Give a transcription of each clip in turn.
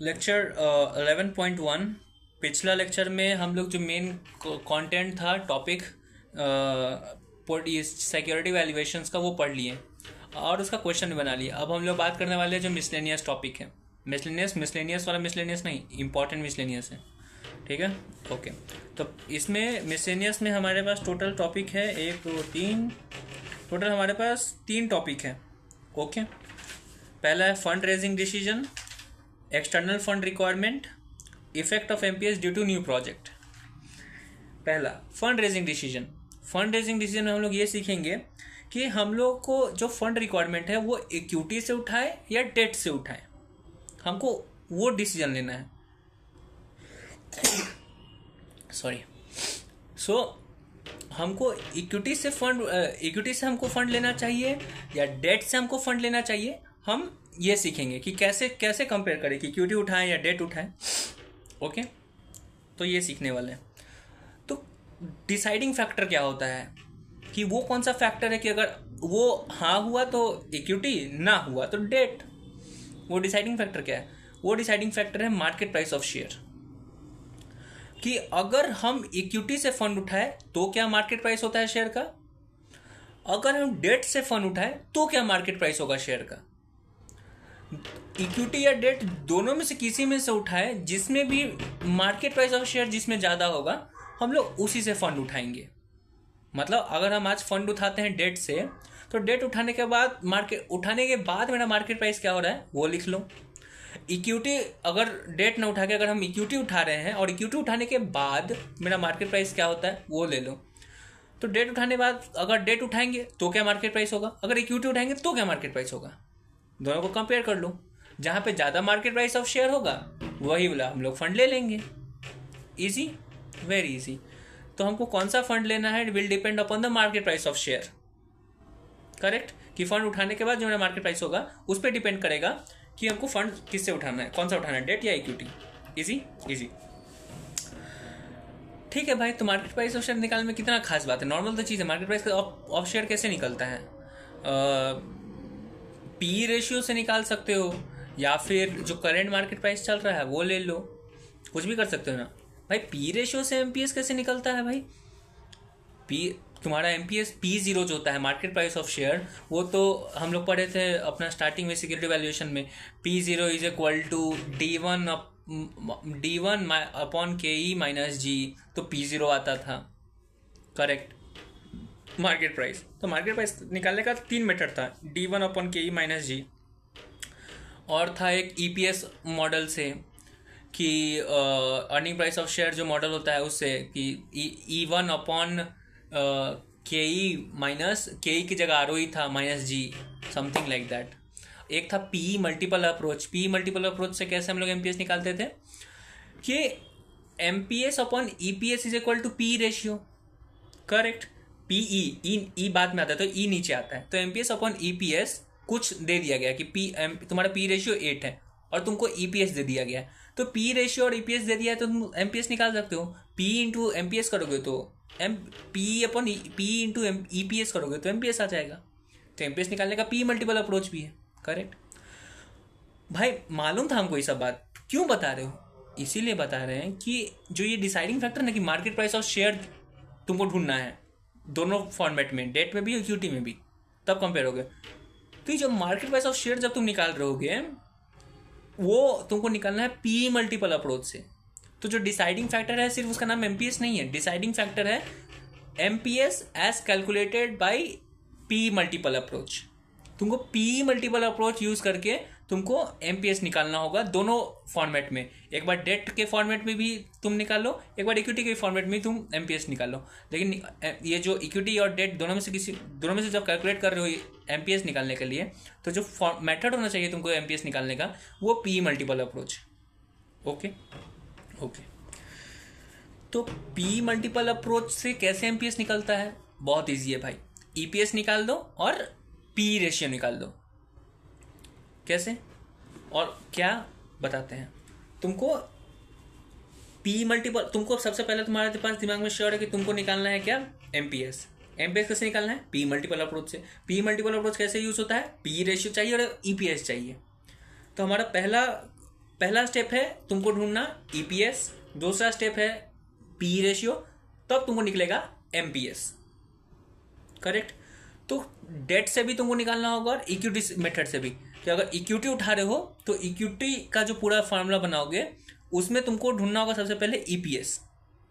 Lecture 11.1। पिछला lecture में हम लोग जो मेन कंटेंट था टॉपिक सिक्योरिटी वैल्यूएशंस का वो पढ़ लिए और उसका क्वेश्चन भी बना लिया। अब हम लोग बात करने वाले हैं जो मिसलेनियस टॉपिक है। मिसलेनियस वाला मिसलेनियस नहीं, इंपॉर्टेंट मिसलेनियस है। ठीक है, ओके। तो इसमें मिसलेनियस में हमारे पास टोटल टॉपिक है 1 2 3, टोटल हमारे पास 3 टॉपिक है। ओके, पहला है fund raising decision, external fund requirement, effect of MPS due to new project. पहला fund raising decision. Fund raising decision में हम लोग ये सीखेंगे कि हम लोग को जो फंड रिक्वायरमेंट है वो इक्विटी से उठाए या डेट से उठाए, हमको वो डिसीजन लेना है। सॉरी। सो हमको इक्विटी से हमको फंड लेना चाहिए या डेट से हमको फंड लेना चाहिए, हम ये सीखेंगे कि कैसे कैसे कंपेयर करें कि इक्विटी उठाएं या डेट उठाएं। ओके, तो ये सीखने वाले हैं। तो डिसाइडिंग फैक्टर क्या होता है कि वो कौन सा फैक्टर है कि अगर वो हाँ हुआ तो इक्विटी, ना हुआ तो डेट। वो डिसाइडिंग फैक्टर क्या है? वो डिसाइडिंग फैक्टर है मार्केट प्राइस ऑफ शेयर। कि अगर हम इक्विटी से फंड उठाए तो क्या मार्केट प्राइस होता है शेयर का, अगर हम डेट से फंड उठाए तो क्या मार्केट प्राइस होगा शेयर का। इक्विटी या डेट दोनों में से किसी में से उठाए, जिसमें भी मार्केट प्राइस ऑफ शेयर जिसमें ज़्यादा होगा हम लोग उसी से फंड उठाएंगे। मतलब अगर हम आज फंड उठाते हैं डेट से, तो डेट उठाने के बाद मेरा मार्केट प्राइस क्या हो रहा है वो लिख लो। इक्विटी अगर डेट ना उठा के अगर हम इक्विटी उठा रहे हैं और इक्विटी उठाने के बाद मेरा मार्केट प्राइस क्या होता है वो ले लो। तो डेट उठाने के बाद अगर डेट उठाएंगे तो क्या मार्केट प्राइस होगा, अगर इक्विटी उठाएंगे तो क्या मार्केट प्राइस होगा, दोनों को कंपेयर कर लो। जहाँ पे ज़्यादा मार्केट प्राइस ऑफ शेयर होगा वही वाला हम लोग फंड ले लेंगे। Easy, very easy. तो हमको कौन सा फंड लेना है will depend upon the market price of share. Correct, कि फंड उठाने के बाद जो मेरा मार्केट प्राइस होगा उस पर डिपेंड करेगा कि हमको फंड किससे उठाना है, कौन सा उठाना है, डेट या इक्विटी। Easy easy. ठीक है भाई, तो मार्केट प्राइस ऑफ शेयर निकालने में कितना खास बात है, नॉर्मल तो चीज़ है। मार्केट प्राइस ऑफ शेयर कैसे निकलता है? पी रेशियो से निकाल सकते हो या फिर जो करेंट मार्केट प्राइस चल रहा है वो ले लो, कुछ भी कर सकते हो ना भाई। पी रेशियो से एमपीएस कैसे निकलता है भाई? पी तुम्हारा एमपीएस P0 जो होता है मार्केट प्राइस ऑफ शेयर, वो तो हम लोग पढ़े थे अपना स्टार्टिंग में सिक्योरिटी वैल्यूएशन में। P0 is equal to D1 upon KE minus G, तो P0 आता था। Correct, market price. तो मार्केट प्राइस निकालने का 3 मेथड था, D1 upon KE minus G, और था एक EPS मॉडल से कि अर्निंग प्राइस ऑफ शेयर जो मॉडल होता है उससे कि E1 upon KE minus KE की जगह ROE था minus G, something like that. एक था PE multiple approach. PE multiple approach से कैसे हम लोग MPS निकालते थे कि MPS upon EPS is equal to P ratio. Correct, PE बाद में आता है तो E नीचे आता है, तो MPS अपॉन EPS कुछ दे दिया गया कि तुम्हारा P रेशियो 8 है और तुमको EPS दे दिया गया है, तो P रेशियो और EPS दे दिया है तो तुम MPS निकाल सकते हो। P इंटू MPS करोगे तो P upon P into EPS करोगे तो MPS आ जाएगा। तो MPS निकालने का P मल्टीपल अप्रोच भी है। करेक्ट भाई, मालूम था हमको ये सब बात। क्यों बता रहे हो? इसीलिए बता रहे हैं कि जो ये डिसाइडिंग फैक्टर ना कि मार्केट प्राइस ऑफ शेयर तुमको ढूंढना है दोनों फॉर्मेट में, डेट में भी और इक्विटी में भी, तब कंपेयर होगे। तो ये जो मार्केट प्राइस ऑफ शेयर जब तुम निकाल रहे होगे वो तुमको निकालना है P मल्टीपल अप्रोच से। तो जो डिसाइडिंग फैक्टर है सिर्फ उसका नाम MPS नहीं है, डिसाइडिंग फैक्टर है MPS as calculated by P multiple approach. तुमको P मल्टीपल अप्रोच यूज करके तुमको MPS निकालना होगा दोनों फॉर्मेट में। एक बार डेट के फॉर्मेट में भी तुम निकालो, एक बार इक्विटी के फॉर्मेट में तुम MPS निकालो। लेकिन ये जो इक्विटी और डेट दोनों में से जब कैलकुलेट कर रहे हो MPS निकालने के लिए, तो जो मेथड होना चाहिए तुमको MPS निकालने का वो P multiple approach. Okay okay, तो P मल्टीपल अप्रोच से कैसे MPS निकलता है? बहुत ईजी है भाई, EPS निकाल दो और P रेशियो निकाल दो। कैसे और क्या बताते हैं तुमको। P मल्टीपल, तुमको सबसे पहले तुम्हारे पास दिमाग में श्योर है कि तुमको निकालना है क्या? MPS कैसे निकालना है? P मल्टीपल अप्रोच से। P मल्टीपल अप्रोच कैसे यूज होता है? P रेशियो चाहिए और EPS चाहिए। तो हमारा पहला पहला स्टेप है तुमको ढूंढना ईपीएस, दूसरा स्टेप है पी रेशियो, तब तुमको निकलेगा एमपीएस। करेक्ट। तो डेट से भी तुमको निकालना होगा और इक्विटी मेथड से भी, कि अगर इक्विटी उठा रहे हो तो इक्विटी का जो पूरा फार्मूला बनाओगे उसमें तुमको ढूंढना होगा सबसे पहले ईपीएस।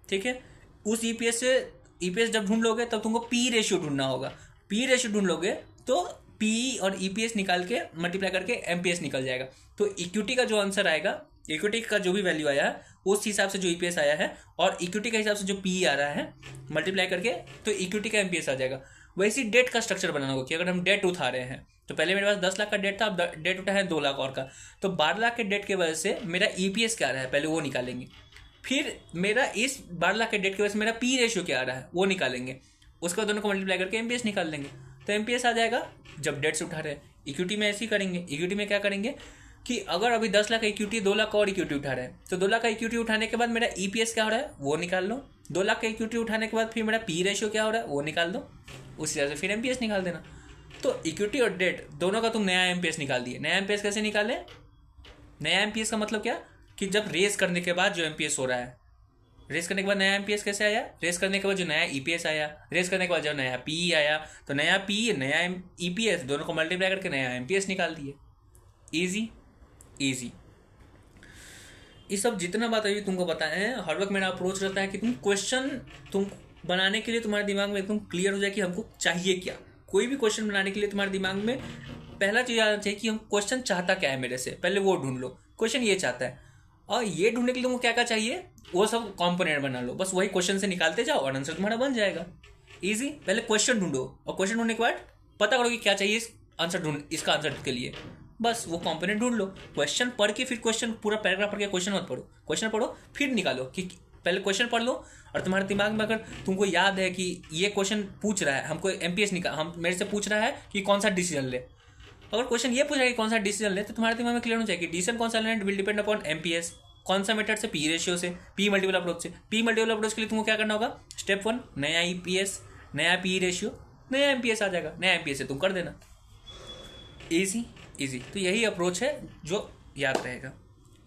ठीक है, उस ईपीएस से ईपीएस जब ढूंढ लोगे तब तुमको पी रेशियो ढूंढना होगा। पी रेशियो ढूंढ लोगे तो पी और ईपीएस निकाल के मल्टीप्लाई करके एमपीएस निकल जाएगा। तो इक्विटी का जो आंसर आएगा, इक्विटी का जो भी वैल्यू आया है उस हिसाब से जो ईपीएस आया है और इक्विटी के हिसाब से जो पी आ रहा है मल्टीप्लाई करके तो इक्विटी का एमपीएस आ जाएगा। वैसे ही डेट का स्ट्रक्चर बनाना होगा कि अगर हम डेट उठा रहे हैं तो पहले मेरे पास 10 लाख का डेट था, अब डेट उठा है 2 लाख और का, तो 12 लाख के डेट के वजह से मेरा ईपीएस क्या आ रहा है पहले वो निकालेंगे। फिर मेरा इस 12 लाख के डेट की वजह से मेरा पी रेशियो क्या आ रहा है वो निकालेंगे। उसके बाद दोनों को मल्टीप्लाई करके एमपीएस निकाल देंगे। तो एमपीएस आ जाएगा जब डेट से उठा रहे हैं। इक्विटी में ऐसे ही करेंगे। इक्विटी में क्या करेंगे कि अगर अभी 10 लाख का इक्विटी 2 लाख का और इक्विटी उठा रहे हैं तो 2 लाख का इक्विटी उठाने के बाद मेरा ईपीएस क्या हो रहा है वो निकाल लो। 2 लाख का इक्विटी उठाने के बाद फिर मेरा पी रेशियो क्या हो रहा है वो निकाल दो। उसी तरह से फिर एमपीएस निकाल देना। तो इक्विटी और डेट दोनों का तुम नया एमपीएस निकाल दिए। नया एमपीएस कैसे निकाले? नया एमपीएस का मतलब क्या कि जब रेस करने के बाद जो एमपीएस हो रहा है, रेस करने के बाद नया एमपीएस कैसे आया, रेस करने के बाद जो नया ईपीएस आया, रेस करने के बाद जो नया पी आया, तो नया पी नया ईपीएस दोनों को मल्टीप्लाई करके नया एमपीएस निकाल दिए। Easy easy. ये सब जितना बात अभी तुमको बताया है, हर वक्त मेरा अप्रोच रहता है कि तुम बनाने के लिए तुम्हारे दिमाग में एकदम क्लियर हो जाए कि हमको चाहिए क्या। कोई भी क्वेश्चन बनाने के लिए तुम्हारे दिमाग में पहला चीज आना चाहिए कि हम क्वेश्चन चाहता क्या है मेरे से, पहले वो ढूंढ लो। क्वेश्चन ये चाहता है और ये ढूंढने के लिए तुमको क्या क्या चाहिए वो सब कंपोनेंट बना लो, बस वही क्वेश्चन से निकालते जाओ और आंसर तुम्हारा बन जाएगा। इजी। पहले क्वेश्चन ढूंढो और क्वेश्चन ढूंढने के बाद पता करो कि क्या चाहिए इसका आंसर के लिए, बस वो कंपोनेंट ढूंढ लो। क्वेश्चन पढ़ के फिर क्वेश्चन पूरा पैराग्राफ पढ़ के क्वेश्चन मत पढ़ो, क्वेश्चन पढ़ो फिर निकालो कि पहले क्वेश्चन पढ़ लो और तुम्हारे दिमाग में अगर तुमको याद है कि ये क्वेश्चन पूछ रहा है हमको एमपीएस हम मेरे से पूछ रहा है कि कौन सा डिसीजन ले, अगर क्वेश्चन ये पूछ रहा है कि कौन सा डिसीजन ले तो तुम्हारे दिमाग में क्लियर होना चाहिए कि डिसीजन कौन सा लेना विल डिपेंड अपॉन एमपीएस। कौन सा मेथड से? पी रेशियो से, पी मल्टीपल अप्रोच से। पी मल्टीपल अप्रोच के लिए तुमको क्या करना होगा? स्टेप 1 नया ईपीएस, नया पी रेशियो, नया एमपीएस आ जाएगा। नया एमपीएस से तुम कर देना। Easy easy. तो यही अप्रोच है जो याद रहेगा।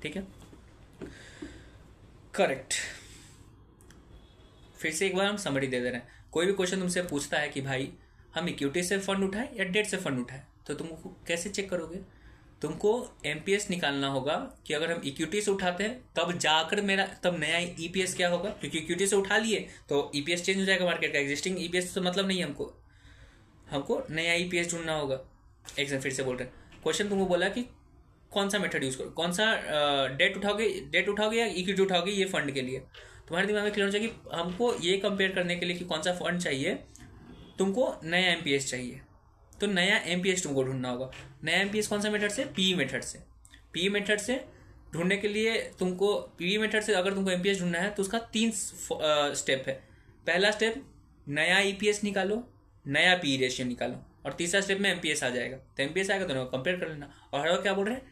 ठीक है, करेक्ट। फिर से एक बार हम समरी दे दे रहे हैं। कोई भी क्वेश्चन तुमसे पूछता है कि भाई हम इक्विटी से फंड उठाए या डेट से फंड उठाए, तो तुमको कैसे चेक करोगे? तुमको एमपीएस निकालना होगा कि अगर हम इक्विटी से उठाते हैं तब जाकर तब नया ईपीएस क्या होगा, क्योंकि इक्विटी से उठा लिए तो ईपीएस चेंज हो जाएगा मार्केट का। एग्जिस्टिंग ईपीएस से मतलब नहीं है हमको नया ईपीएस ढूंढना होगा। एक फिर से बोल रहे हैं, क्वेश्चन तुमको बोला कि कौन सा मेथड यूज करो, कौन सा डेट उठाओगे या इक्विटी उठाओगे ये फंड के लिए। तुम्हारे दिमाग में क्लियर होना चाहिए कि हमको ये कंपेयर करने के लिए कि कौन सा फंड चाहिए, तुमको नया एमपीएस चाहिए, तो नया एमपीएस तुमको ढूंढना होगा। नया एमपीएस कौन सा मेथड से? पी मेथड से। पी मेथड से ढूंढने के लिए तुमको पी मेथड से अगर तुमको एमपीएस ढूंढना है तो उसका 3 स्टेप है। पहला स्टेप नया ईपीएस निकालो, नया पी रेशियो निकालो और तीसरा स्टेप में एमपीएस आ जाएगा। तो एमपीएस आएगा दोनों को कंपेयर कर लेना। और हर क्या बोल रहे हैं?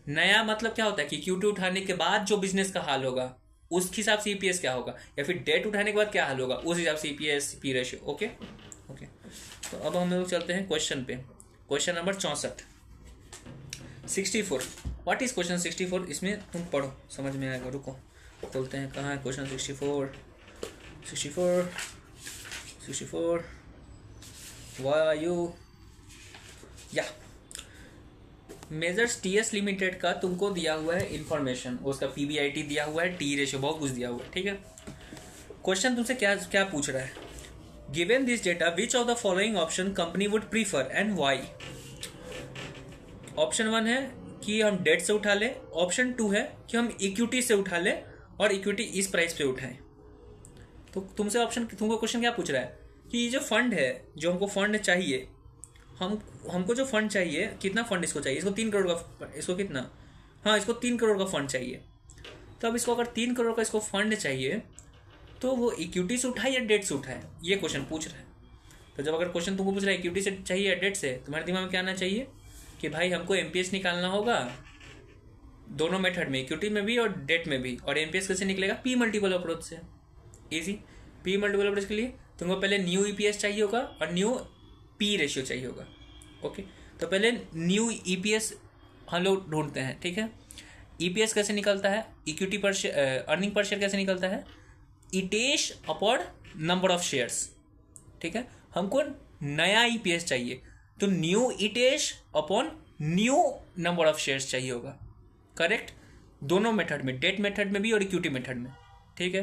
नया मतलब क्या होता है कि इक्विटी उठाने के बाद जो बिजनेस का हाल होगा उस हिसाब से ईपीएस क्या होगा, या फिर डेट उठाने के बाद क्या हाल होगा उस हिसाब से ईपीएस पी रेशियो। ओके। तो अब हम लोग चलते हैं क्वेश्चन पे। Question number 64। What is question 64? इसमें तुम पढ़ो समझ में आएगा। रुको खोलते हैं, कहाँ है क्वेश्चन 64 वायु या मेजर्स टीएस लिमिटेड का तुमको दिया हुआ है इंफॉर्मेशन, उसका पीबीआईटी दिया हुआ है, टी रेशियो, बहुत कुछ दिया हुआ है। ठीक है, क्वेश्चन तुमसे क्या क्या पूछ रहा है? Given this data which of the following option company would prefer and why. Option 1 है कि हम डेट से उठा लें, ऑप्शन 2 है कि हम इक्विटी से उठा लें और इक्विटी इस प्राइस पे उठाएं। तो तुमको क्वेश्चन क्या पूछ रहा है कि ये जो फंड है, जो हमको फंड चाहिए, हमको जो फंड चाहिए, कितना फंड इसको चाहिए? इसको 3 करोड़ का, इसको कितना? हाँ, इसको 3 करोड़ का फंड चाहिए। तो अब इसको अगर 3 करोड़ का इसको फंड चाहिए तो वो इक्विटी से उठाए या डेट से उठाए, ये क्वेश्चन पूछ रहा है। तो जब अगर क्वेश्चन तुमको पूछ रहा है इक्विटी से चाहिए या डेट से, तुम्हारे दिमाग में क्या आना चाहिए कि भाई हमको एमपीएस निकालना होगा दोनों मेथड में, इक्विटी में भी और डेट में भी। और एमपीएस कैसे निकलेगा? पी मल्टीपल अप्रोच से। इजी। पी मल्टीपल अप्रोच के लिए तुमको पहले न्यू ईपीएस चाहिए होगा और न्यू पी रेशियो चाहिए होगा। ओके, तो पहले न्यू ईपीएस हम लोग ढूंढते हैं, ठीक है। ईपीएस कैसे निकलता है, इक्विटी पर शेयर, अर्निंग पर शेयर कैसे निकलता है, EAT upon number of shares, ठीक है। हमको नया ईपीएस चाहिए तो new EAT upon new number of shares चाहिए होगा, करेक्ट। दोनों मेथड में, डेट मेथड में भी और इक्विटी मेथड में, ठीक है।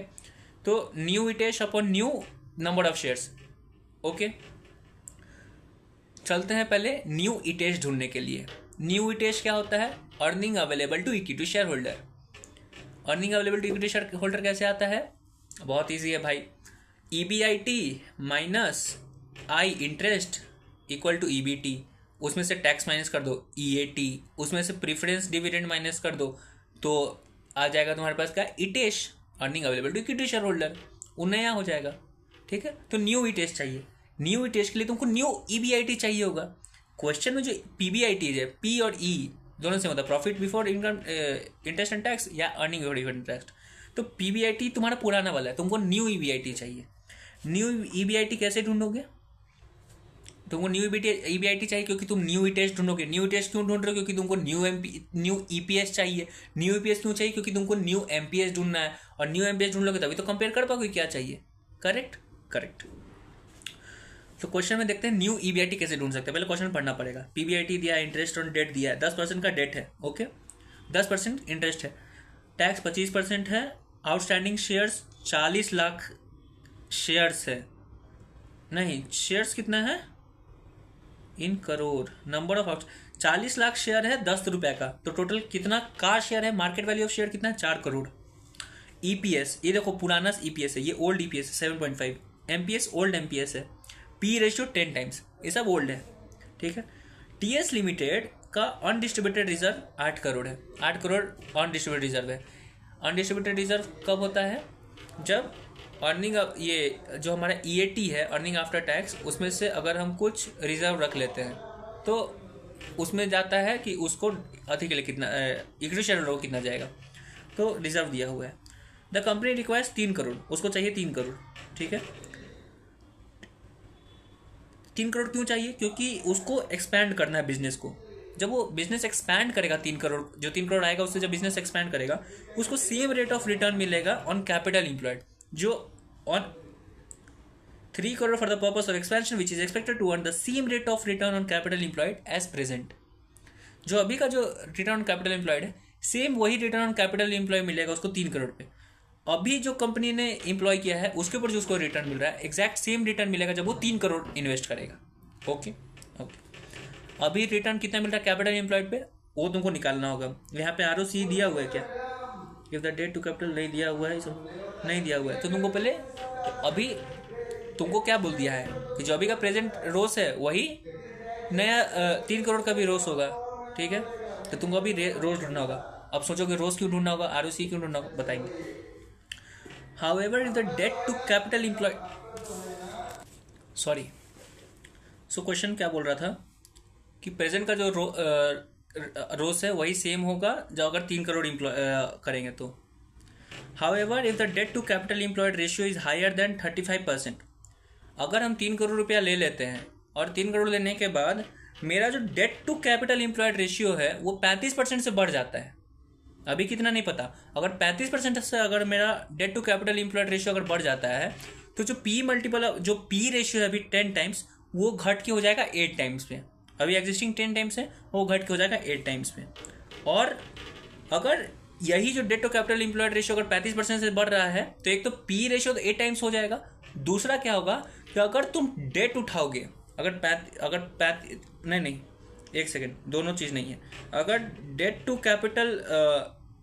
तो new EAT upon new number of shares, okay. चलते हैं पहले न्यू ईटेश ढूंढने के लिए। न्यू ईटेश क्या होता है, earning available to equity share holder. Earning available to equity share holder कैसे आता है, बहुत ईजी है भाई। EBIT minus I interest equal to EBT, उसमें से टैक्स माइनस कर दो EAT, उसमें से प्रीफरेंस डिविडेंड माइनस कर दो, तो आ जाएगा तुम्हारे पास क्या, EAT, earning available to equity share holder, वो नया हो जाएगा, ठीक है। तो न्यू ईटेश चाहिए, न्यू ईटेश के लिए तुमको न्यू EBIT चाहिए होगा। क्वेश्चन में जो PBIT है, P और E दोनों से होता है, profit before income interest and tax या अर्निंग बिफोर इंटरेस्ट। तो PBIT तुम्हारा पुराना वाला है, तुमको न्यू EBIT चाहिए। न्यू EBIT कैसे ढूंढोगे, तुमको न्यू EBIT चाहिए क्योंकि तुम न्यू ईटेश ढूंढोगे। न्यू ईटेश क्यों ढूंढ रहे हो, क्योंकि तुमको न्यू EPS चाहिए। न्यू EPS क्यों चाहिए, क्योंकि तुमको न्यू MPS ढूंढना है, और न्यू MPS ढूंढ लोगे तभी तो कंपेयर कर पाओगे क्या चाहिए, करेक्ट करेक्ट। तो क्वेश्चन में देखते हैं न्यू EBIT कैसे ढूंढ सकते हैं। पहले क्वेश्चन पढ़ना पड़ेगा। PBIT दिया है, इंटरेस्ट ऑन डेट दिया है, 10% का डेट है, ओके, 10% इंटरेस्ट है, टैक्स 25% है, आउटस्टैंडिंग शेयर्स 40 लाख शेयर्स है, नहीं शेयर्स कितना है in crore, number of 40 lakh share है 10 रुपए का, तो टोटल कितना का शेयर है, मार्केट वैल्यू ऑफ शेयर कितना है 4 करोड़। EPS ये देखो पुराना EPS है, ये ओल्ड EPS है 7.5, MPS ओल्ड MPS है, P रेशियो 10 टाइम्स, ये सब ओल्ड है, ठीक है। TS लिमिटेड का अनडिस्ट्रीब्यूटेड रिजर्व 8 करोड़ है, 8 करोड़ अनडिस्ट्रीब्यूटेड रिजर्व है। अनडिस्ट्रीब्यूटेड रिजर्व कब होता है, जब अर्निंग, ये जो हमारा EAT है, अर्निंग आफ्टर टैक्स, उसमें से अगर हम कुछ रिजर्व रख लेते हैं तो उसमें जाता है कि उसको अति के लिए कितना, इक्विटी शेयर होल्डर को कितना जाएगा, तो रिजर्व दिया हुआ है। द कंपनी रिक्वायर्स 3 करोड़, उसको चाहिए 3 करोड़, ठीक है। 3 करोड़ क्यों चाहिए, क्योंकि उसको एक्सपैंड करना है बिजनेस को। जब वो बिजनेस एक्सपैंड करेगा, 3 करोड़, जो 3 करोड़ आएगा उससे जब बिजनेस एक्सपैंड करेगा, उसको सेम रेट ऑफ रिटर्न मिलेगा ऑन कैपिटल एम्प्लॉयड, जो on 3 crore for the purpose of expansion which is expected to earn the same rate of return on capital employed as present. जो अभी का जो रिटर्न ऑन कैपिटल एम्प्लॉयड है, same वही return on capital employ मिलेगा उसको 3 करोड़ पे। अभी जो कंपनी ने एम्प्लॉय किया है उसके ऊपर जो उसको रिटर्न मिल रहा है, एग्जैक्ट सेम रिटर्न मिलेगा जब वो 3 करोड़ इन्वेस्ट करेगा, ओके ओके। अभी रिटर्न कितना मिल रहा है कैपिटल एम्प्लॉयड पे, वो तुमको निकालना होगा। यहाँ पे ROC दिया हुआ है क्या, if the debt to capital नहीं दिया हुआ है, सब नहीं दिया हुआ है, तो तुमको पहले, तो अभी तुमको क्या बोल दिया है कि जो अभी का प्रेजेंट रोस है वही नया 3 करोड़ का भी रोस होगा, ठीक है। तो तुमको अभी रोस ढूंढना होगा। अब सोचोगे रोस क्यों ढूंढना होगा, ROC क्यों ढूंढना होगा, बताएंगे। However if the debt to capital employ, sorry, so question क्या बोल रहा था कि प्रेजेंट का जो रोस है वही सेम होगा जो अगर 3 करोड़ करेंगे तो। However if the debt to capital employed ratio is higher then 35%, अगर हम 3 करोड़ रुपया ले लेते हैं और 3 करोड़ लेने के बाद मेरा जो debt to capital employed ratio है वो 35% से बढ़ जाता है। अभी कितना नहीं पता, अगर 35% से अगर मेरा debt to capital employed ratio अगर बढ़ जाता है तो जो P मल्टीपल, जो P रेशियो है अभी 10 टाइम्स, वो घट के हो जाएगा 8 टाइम्स पे। अभी एग्जिस्टिंग 10 टाइम्स है, वो घट के हो जाएगा 8 टाइम्स पे। और अगर यही जो debt to capital employed ratio अगर 35% से बढ़ रहा है तो एक तो P रेशियो तो 8 टाइम्स हो जाएगा, दूसरा क्या होगा कि अगर तुम डेट उठाओगे, नहीं एक सेकेंड, दोनों चीज़ नहीं है। अगर debt to capital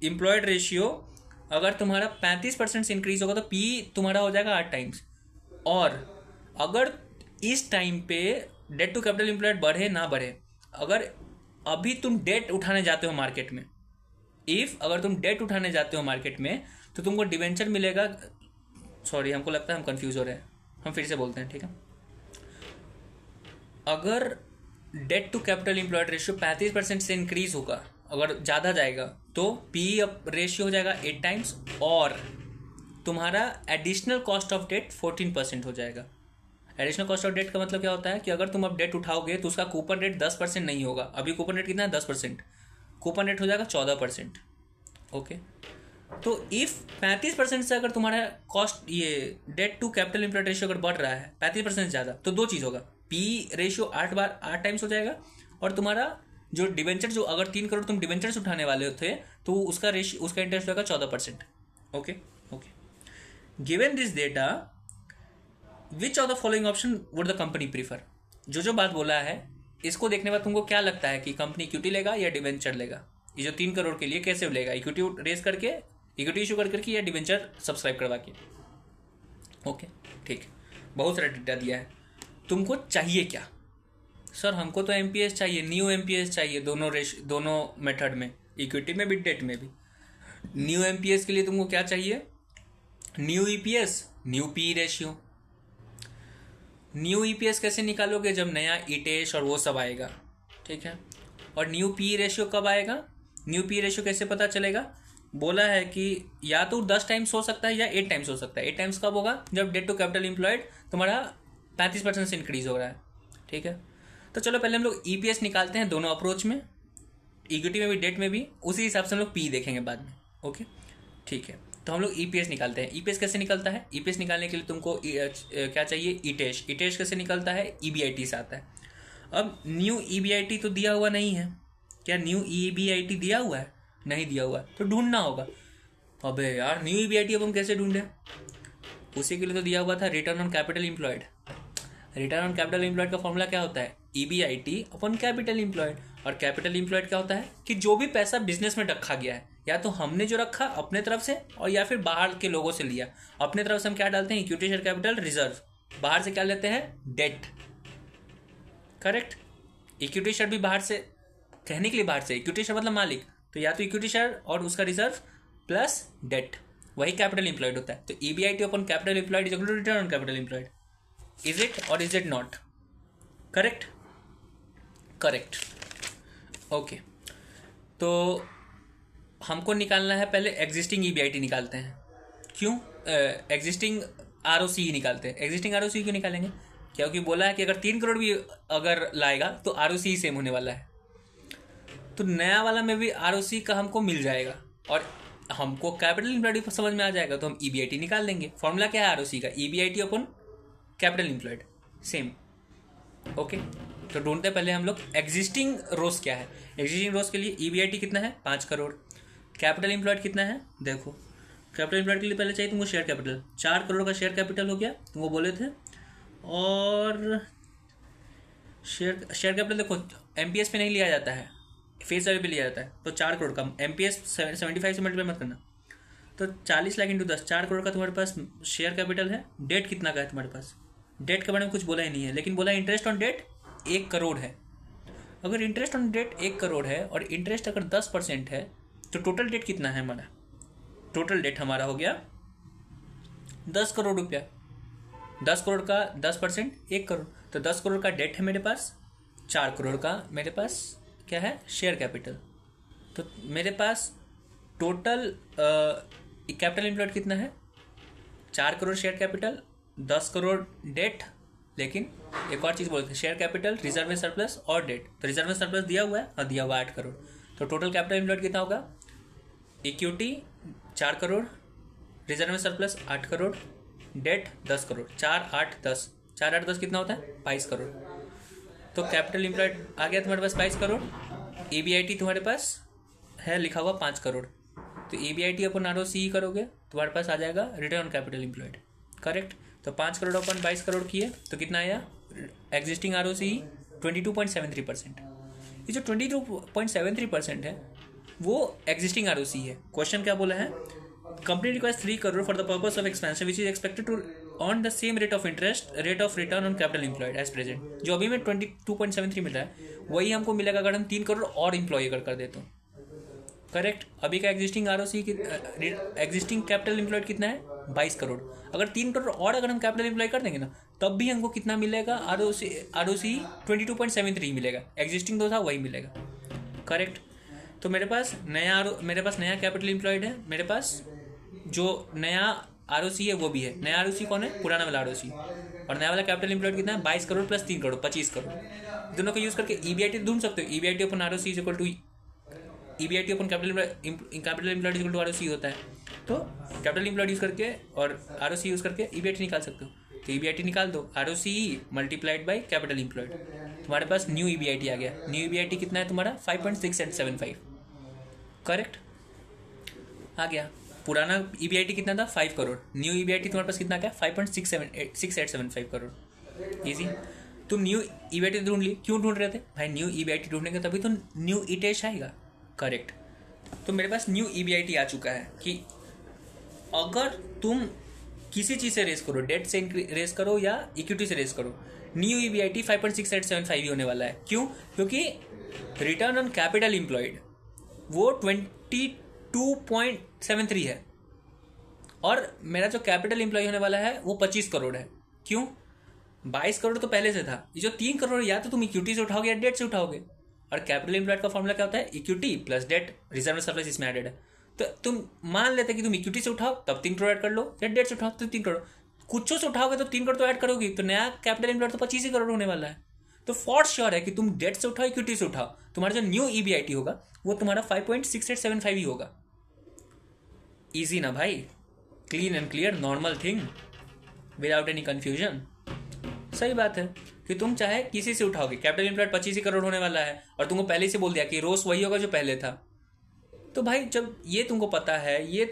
employed ratio अगर तुम्हारा 35% से इंक्रीज होगा तो P तुम्हारा हो जाएगा 8 टाइम्स। और अगर इस टाइम पे डेट टू कैपिटल एम्प्लॉयड बढ़े ना बढ़े, अगर अभी तुम डेट उठाने जाते हो मार्केट में, अगर तुम डेट उठाने जाते हो मार्केट में तो तुमको डिवेंचर मिलेगा, सॉरी हमको लगता है हम कंफ्यूज हो रहे हैं, हम फिर से बोलते हैं, ठीक है। अगर debt to capital employed ratio 35% से इंक्रीज होगा, अगर ज़्यादा जाएगा तो P रेशियो हो जाएगा 8 टाइम्स, और तुम्हारा एडिशनल कॉस्ट ऑफ डेट 14% हो जाएगा। एडिशनल कॉस्ट ऑफ डेट का मतलब क्या होता है कि अगर तुम अब डेट उठाओगे तो उसका कूपन रेट 10% नहीं होगा। अभी कूपन रेट कितना है 10%, कूपन रेट हो जाएगा 14%। ओके, तो इफ़ 35% से अगर तुम्हारा कॉस्ट ये debt to capital employed ratio अगर बढ़ रहा है 35% से ज़्यादा, तो दो चीज़ होगा, पी रेशियो 8 टाइम्स हो जाएगा, और तुम्हारा जो डिवेंचर, जो अगर 3 करोड़ तुम डिवेंचर्स उठाने वाले थे तो उसका रेशियो, उसका इंटरेस्ट होगा 14%। Okay okay, given this data which of the following option would the company prefer. जो बात बोला है इसको देखने बाद तुमको क्या लगता है कि कंपनी इक्विटी लेगा या डिवेंचर लेगा? ये जो 3 करोड़ के लिए कैसे लेगा, इक्विटी रेस करके, इक्विटी इशू करके, या डिवेंचर सब्सक्राइब करवा के? ओके ठीक, बहुत सारा डेटा दिया है, तुमको चाहिए क्या? सर हमको तो एमपीएस चाहिए, न्यू एमपीएस चाहिए, दोनों मेथड में, इक्विटी में भी डेट में भी। न्यू एमपीएस के लिए तुमको क्या चाहिए? New EPS, new P ratio. New EPS कैसे निकालोगे? जब नया ईटेश और वो सब आएगा, ठीक है। और न्यू पी रेशियो कब आएगा? न्यू पी रेशियो कैसे पता चलेगा? बोला है कि या तो 10 टाइम्स हो सकता है या 8 टाइम्स हो सकता है। 8 टाइम्स कब होगा? जब डेट टू कैपिटल एम्प्लॉयड तुम्हारा 35% से इंक्रीज हो रहा है, ठीक है। तो चलो पहले हम लोग ईपीएस निकालते हैं दोनों अप्रोच में, इक्विटी में भी डेट में भी, उसी हिसाब से हम लोग पी देखेंगे बाद में। ओके ठीक है, तो हम लोग ईपीएस निकालते हैं। ईपीएस कैसे निकलता है? ईपीएस निकालने के लिए तुमको क्या चाहिए? ईटेश। ईटेश कैसे निकलता है? ईबीआईटी से आता है। अब न्यू ईबीआईटी तो दिया हुआ नहीं है, क्या न्यू ईबीआईटी दिया हुआ है? नहीं दिया हुआ है, तो ढूंढना होगा। अबे यार न्यू ईबीआईटी अब हम कैसे ढूंढें? उसी के लिए तो दिया हुआ था return on capital employed. Return on capital employed का फॉर्मूला क्या होता है? EBIT upon capital employed. और कैपिटल एम्प्लॉयड क्या होता है कि जो भी पैसा बिजनेस में रखा गया है, या तो हमने जो रखा अपने तरफ से, और या फिर बाहर के लोगों से लिया। अपने तरफ से हम क्या डालते हैं? Equity share capital reserve. बाहर से क्या लेते हैं? डेट। करेक्ट। इक्विटी शेयर भी बाहर से, कहने के लिए बाहर से, इक्विटी शेयर मतलब मालिक, तो या तो इक्विटी शेयर और उसका रिजर्व प्लस डेट, वही कैपिटल एम्प्लॉयड होता है। तो EBIT upon capital employed is equal to return on capital employed. Is it और is it not? Correct, correct. Okay, तो हमको निकालना है, पहले एग्जिस्टिंग ईबीआईटी निकालते हैं। क्यों? एग्जिस्टिंग आरओसी निकालते हैं। एग्जिस्टिंग आरओसी क्यों निकालेंगे? क्योंकि बोला है कि अगर 3 करोड़ भी अगर लाएगा तो आरओसी सेम होने वाला है, तो नया वाला में भी आरओसी का हमको मिल जाएगा, और हमको कैपिटल एम्प्लॉयड समझ में आ जाएगा, तो हम ईबीआईटी निकाल देंगे। फॉर्मूला क्या है आरओसी का? ईबीआईटी अपन कैपिटल एम्प्लॉयड, सेम। ओके, तो ढूंढते पहले हम लोग एग्जिस्टिंग रोज क्या है। एग्जिस्टिंग रोज के लिए ईबीआईटी कितना है? 5 करोड़। कैपिटल एम्प्लॉयड कितना है? देखो, कैपिटल एम्प्लॉयड के लिए पहले चाहिए तुमको शेयर कैपिटल। 4 करोड़ का शेयर कैपिटल हो गया, तुमको बोले थे। और शेयर कैपिटल देखो एमपीएस पे नहीं लिया जाता है, फेस वैल्यू पे लिया जाता है। तो 4 करोड़ का एमपीएस 75 से मल्टीप्लाई मत करना, तो 40 लाख इंटू 10, 4 करोड़ का तुम्हारे पास शेयर कैपिटल है। डेट कितना का है तुम्हारे पास? डेट के बारे में कुछ बोला ही नहीं है, लेकिन बोला इंटरेस्ट ऑन डेट 1 करोड़ है। अगर इंटरेस्ट ऑन डेट 1 करोड़ है और इंटरेस्ट अगर 10% है, तो टोटल डेट कितना है हमारा? टोटल डेट हमारा हो गया 10 करोड़ रुपया। 10 करोड़ का 10% 1 करोड़, तो 10 करोड़ का डेट है मेरे पास। 4 करोड़ का मेरे पास क्या है? Share capital. तो मेरे पास टोटल कैपिटल एम्प्लॉयड कितना है? 4 crore share capital, 10 crore debt. लेकिन एक और चीज़ बोलते हैं, शेयर कैपिटल, रिजर्व में सरप्लस और डेट। तो रिजर्व में सरप्लस दिया हुआ है, और दिया हुआ 8 करोड़। तो टोटल कैपिटल एम्प्लॉयड कितना होगा? इक्विटी 4 करोड़, रिजर्व में सरप्लस 8 करोड़, डेट 10 करोड़। 4 8 10, 4 8 10 कितना होता है? 22 करोड़। तो कैपिटल एम्प्लॉयड आ गया तुम्हारे पास 22 करोड़। ईबीआईटी तुम्हारे पास है लिखा हुआ 5 करोड़। तो ईबीआईटी अपन आरओसी करोगे, तुम्हारे पास आ जाएगा return on capital employed. Correct. तो 5 करोड़ अपन 22 करोड़ किए, तो कितना आया? Existing ROC 22.73%। ये जो 22.73% है वो एग्जिस्टिंग आरओसी है। क्वेश्चन क्या बोला है? Company requires 3 crore for the purpose of expansion which is expected to on the same rate of interest, rate of return on capital employed as present. जो अभी में 22.73 मिल रहा है, वही हमको मिलेगा अगर हम 3 करोड़ और इम्प्लॉय कर देते हैं। करेक्ट। अभी का existing ROC existing capital employed कितना है? 22 करोड़। अगर 3 करोड़ और अगर हम कैपिटल एम्प्लॉय कर देंगे ना, तब भी हमको कितना मिलेगा? आरओसी 22.73 मिलेगा। एग्जिस्टिंग जो था वही मिलेगा। करेक्ट। तो मेरे पास नया कैपिटल एम्प्लॉयड है, मेरे पास जो नया आरओसी है वो भी है। नया आरओसी कौन है? पुराना वाला आरओसी। और नया वाला कैपिटल एम्प्लॉयड कितना है? 22 करोड़ प्लस 3 करोड़, 25 करोड़। दोनों को यूज करके ईबीआईटी ढूंढ सकते हो। EBIT upon ROC is equal to EBIT upon capital employed equal to ROC होता है, तो कैपिटल एम्प्लॉयड यूज़ करके और ROC यूज़ करके EBIT निकाल सकते हो। तो EBIT निकाल दो, ROC multiplied by capital employed, तुम्हारे पास न्यू EBIT आ गया। न्यू EBIT कितना है तुम्हारा 5.6875, करेक्ट आ गया। पुराना EBIT कितना था 5 करोड़, न्यू EBIT तुम्हारे पास कितना आ गया 5.6875 करोड़। इजी। तुम न्यू EBIT ढूंढ ली, क्यों ढूंढ रहे थे भाई? न्यू EBIT ढूंढेंगे तभी तो न्यू ETH आएगा, करेक्ट। तो मेरे पास न्यू EBIT आ चुका है कि अगर तुम किसी चीज़ से रेस करो, डेट से रेस करो या इक्विटी से रेस करो, न्यू EBIT 5.6875 ही होने वाला है। क्यों? क्योंकि रिटर्न ऑन कैपिटल एम्प्लॉयड वो 22.73 है और मेरा जो कैपिटल एम्प्लॉय होने वाला है वो 25 करोड़ है। क्यों? 22 करोड़ तो पहले से था, ये जो 3 करोड़ या तो तुम इक्विटी से उठाओगे या डेट से उठाओगे। और कैपिटल एम्प्लॉयड का फॉर्मूला क्या होता है? Equity plus debt, reserve surplus इसमें एडेड है। तो तुम मान लेते कि तुम इक्विटी से उठाओ तब 3 करोड़ ऐड कर लो, या डेट से उठाओ तो 3 करोड़, कुछ से उठाओगे तो 3 करोड़ तो ऐड करोगी, तो नया कैपिटल एम्प्लॉयड तो 25 ही करोड़ होने वाला है। तो फॉर श्योर है कि तुम डेट से उठाओ इक्विटी से उठाओ, तुम्हारा जो न्यू EBIT होगा वो तुम्हारा 5.6875 ही होगा। इजी ना भाई, clean and clear, normal thing without any confusion. सही बात है कि तुम चाहे किसी से उठाओगे, कैपिटल एम्प्लॉयड 25 ही करोड़ होने वाला है और तुमको पहले से बोल दिया कि रोस वही होगा जो पहले था। तो भाई जब ये तुमको पता है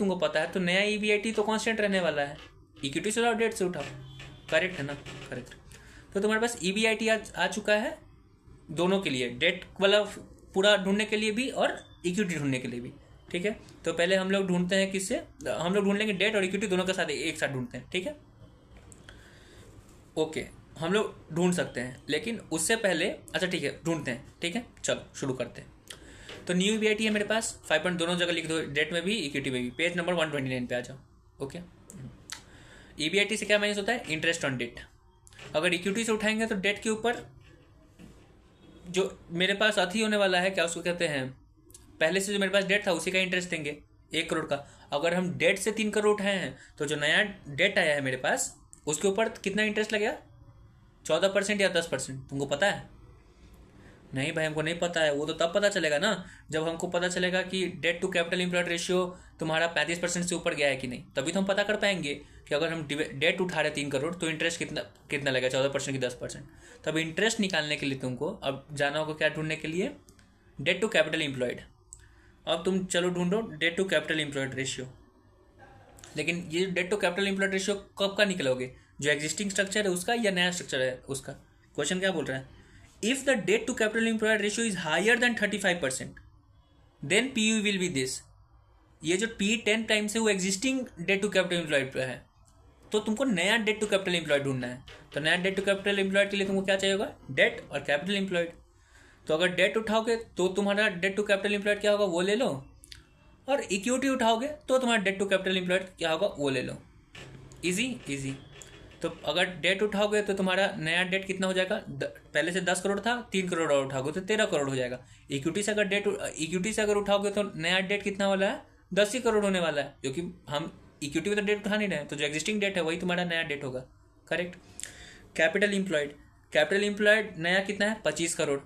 तो नया EBIT तो कांस्टेंट रहने वाला है। इक्विटी से उठाओ, डेट से उठाओ, करेक्ट है ना? करेक्ट। तो तुम्हारे पास EBIT आ चुका है दोनों के लिए, डेट वाला पूरा ढूंढने के लिए भी और इक्विटी ढूंढने के लिए भी, ठीक है। तो पहले हम लोग ढूंढते हैं किससे, हम लोग ढूंढ लेंगे डेट और इक्विटी दोनों के साथ एक साथ ढूंढते हैं, ठीक है। ओके, हम लोग ढूंढ सकते हैं लेकिन उससे पहले, अच्छा ठीक है ढूंढते हैं, ठीक है चलो शुरू करते हैं। तो न्यू EBIT है मेरे पास 5 दोनों जगह लिख दो, डेट में भी इक्विटी में भी। पेज नंबर 129 पे आ जाओ। ओके, EBIT से क्या माइनस होता है? Interest on debt. अगर इक्विटी से उठाएंगे तो डेट के ऊपर जो मेरे पास अथी होने वाला है, क्या उसको कहते हैं, पहले से जो मेरे पास डेट था उसी का इंटरेस्ट देंगे 1 करोड़ का। अगर हम डेट से 3 करोड़ उठाए हैं तो जो नया डेट आया है मेरे पास उसके ऊपर कितना इंटरेस्ट लगेगा? 14% या 10%? तुमको पता है? नहीं भाई हमको नहीं पता है। वो तो तब पता चलेगा ना जब हमको पता चलेगा कि debt to capital employed ratio तुम्हारा 35% से ऊपर गया है कि नहीं, तभी तो हम पता कर पाएंगे कि अगर हम डेट उठा रहे 3 करोड़ तो इंटरेस्ट कितना लगेगा, 14% की 10%। तब इंटरेस्ट निकालने के लिए तुमको अब जाना होगा क्या ढूंढने के लिए? Debt to capital employed. अब तुम चलो ढूंढो debt to capital employed ratio. लेकिन ये debt to capital employed ratio कब का निकलोगे? जो एग्जिस्टिंग स्ट्रक्चर है उसका या नया स्ट्रक्चर है उसका? क्वेश्चन क्या बोल रहा है? If the debt to capital employed ratio is higher then 35% then PU will be this. ये जो P 10 टाइम्स है वो existing debt to capital employed पे है, तो तुमको नया डेट टू कैपिटल एम्प्लॉयड ढूंढना है। तो नया डेट टू कैपिटल एम्प्लॉयड के लिए तुमको क्या चाहिए होगा? डेट और कैपिटल एम्प्लॉयड। तो अगर डेट उठाओगे तो तुम्हारा डेट टू कैपिटल एम्प्लॉयड क्या होगा वो ले लो, और इक्विटी उठाओगे तो तुम्हारा डेट टू कैपिटल एम्प्लॉयड क्या होगा वो ले लो। इजी। तो अगर डेट उठाओगे तो तुम्हारा नया डेट कितना हो जाएगा? पहले से 10 करोड़ था, 3 करोड़ और उठाओगे तो 13 करोड़ हो जाएगा। इक्विटी से अगर उठाओगे तो नया डेट कितना वाला है? 10 ही करोड़ होने वाला है, क्योंकि हम इक्विटी में तो डेट उठा नहीं रहे, तो जो एग्जिस्टिंग डेट है वही तुम्हारा नया डेट होगा, करेक्ट। कैपिटल एम्प्लॉयड नया कितना है? 25 करोड़।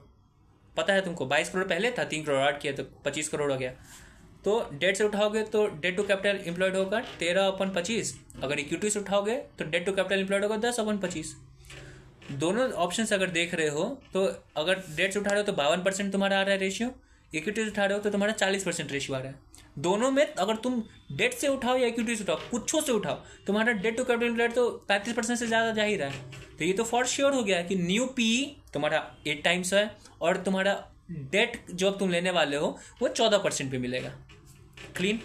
पता है तुमको 22 करोड़ पहले था, 3 करोड़ ऐड किया तो 25 करोड़ हो गया। तो डेट से उठाओगे तो डेट टू कैपिटल एम्प्लॉयड होगा 13/25। अगर इक्विटी से उठाओगे तो डेट टू कैपिटल एम्प्लॉयड होगा 10/25। दोनों ऑप्शन अगर देख रहे हो तो अगर डेट से उठा रहे हो तो 52% तुम्हारा आ रहा है रेशियो, इक्विटी से उठा रहे हो तो तुम्हारा 40% रेशियो आ रहा है। दोनों में अगर तुम डेट से उठाओ या इक्विटी से उठाओ, कुछों से उठाओ, तुम्हारा डेट टू कैपिटल एम्प्लॉयड तो 35% से ज़्यादा जा ही रहा है। तो ये तो फॉर श्योर हो गया कि न्यू PE तुम्हारा 8 टाइम्स है और तुम्हारा डेट जो अब तुम लेने वाले हो वो 14% पे मिलेगा। क्लीन।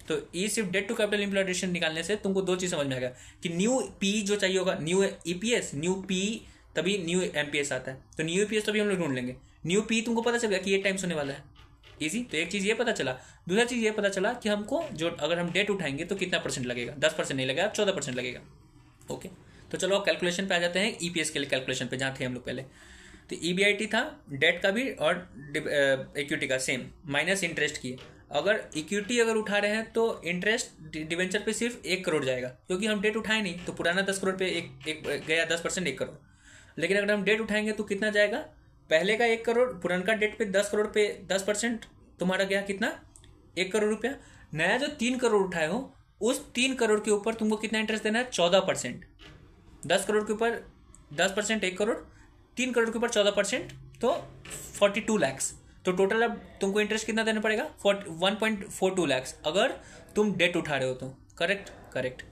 तो ये सिर्फ debt to capital employed ratio निकालने से तुमको 2 चीज़ समझ में आएगा कि न्यू PE जो चाहिए होगा, न्यू EPS, न्यू PE तभी न्यू MPS आता है। तो न्यू EPS तभी हम लोग ढूंढ लेंगे। न्यू PE तुमको पता चलेगा कि 8 टाइम्स होने वाला है। इजी। तो एक चीज़ ये पता चला। दूसरा चीज़ ये पता चला कि हमको जो अगर हम डेट उठाएंगे तो कितना परसेंट लगेगा? 10% नहीं लगेगा, 14% लगेगा। ओके, तो चलो कैलकुलेशन पे आ जाते हैं। EPS के लिए कैलकुलेशन पे जहाँ थे हम लोग पहले। तो EBIT था डेट का भी और इक्विटी का सेम, माइनस इंटरेस्ट की। अगर इक्विटी अगर उठा रहे हैं तो इंटरेस्ट डिवेंचर पे सिर्फ 1 करोड़ जाएगा, क्योंकि हम डेट उठाए नहीं तो पुराना 10 करोड़ पे एक गया 10% 1 करोड़। लेकिन अगर हम डेट उठाएंगे तो कितना जाएगा? पहले का 1 करोड़, पुराना डेट पे 10 करोड़ पे 10%, तुम्हारा गया कितना, 1 करोड़ रुपया। नया जो 3 करोड़ उठाए हो उस 3 करोड़ के ऊपर तुमको कितना इंटरेस्ट देना है, 14%। 10 करोड़ के ऊपर 10%, 1 करोड़, 3 करोड़ के ऊपर 14%, तो 42 लैक्स। तो टोटल अब तुमको इंटरेस्ट कितना देना पड़ेगा, 1.42 लैक्स अगर तुम डेट उठा रहे हो तो। Correct correct.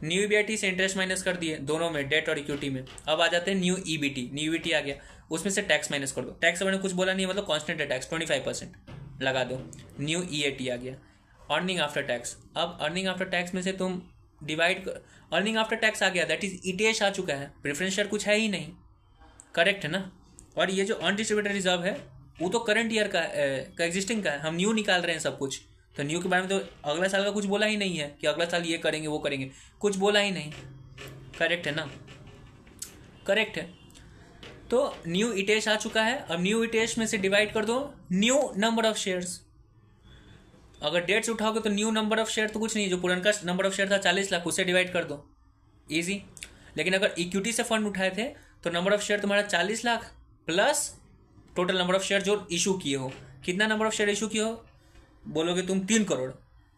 न्यू ईबीआईटी से इंटरेस्ट माइनस कर दिए दोनों में, डेट और इक्विटी में। अब आ जाते हैं न्यू ईबीटी। न्यू ईबीटी आ गया, उसमें से टैक्स माइनस कर दो। टैक्स मैंने कुछ बोला नहीं, मतलब कांस्टेंट है टैक्स, 25% लगा दो। न्यू ईएटी आ गया। अर्निंग आफ्टर टैक्स, अब अर्निंग आफ्टर टैक्स में से तुम डिवाइड, अर्निंग आफ्टर टैक्स आ गया, दैट इज ईटीएस आ चुका है, प्रेफरेंस शेयर कुछ है ही नहीं। करेक्ट है ना। और ये जो अनडिस्ट्रीब्यूटेड रिजर्व है वो तो करंट ईयर का एग्जिस्टिंग का है, हम न्यू निकाल रहे हैं सब कुछ। तो न्यू के बारे में तो अगला साल का कुछ बोला ही नहीं है कि अगला साल ये करेंगे वो करेंगे, कुछ बोला ही नहीं। करेक्ट है ना, करेक्ट है। तो न्यू ईटीएस आ चुका है। अब न्यू ईटीएस में से डिवाइड कर दो न्यू नंबर ऑफ शेयर्स। अगर डेट्स उठाओगे तो न्यू नंबर ऑफ शेयर तो कुछ नहीं, जो पुराना नंबर ऑफ शेयर था 40 लाख, उससे डिवाइड कर दो, इजी। लेकिन अगर इक्विटी से फंड उठाए थे तो नंबर ऑफ शेयर तुम्हारा 40 lakh plus total number of share जो इशू किए हो। कितना नंबर ऑफ शेयर इशू किए हो, बोलोगे तुम 3 करोड़।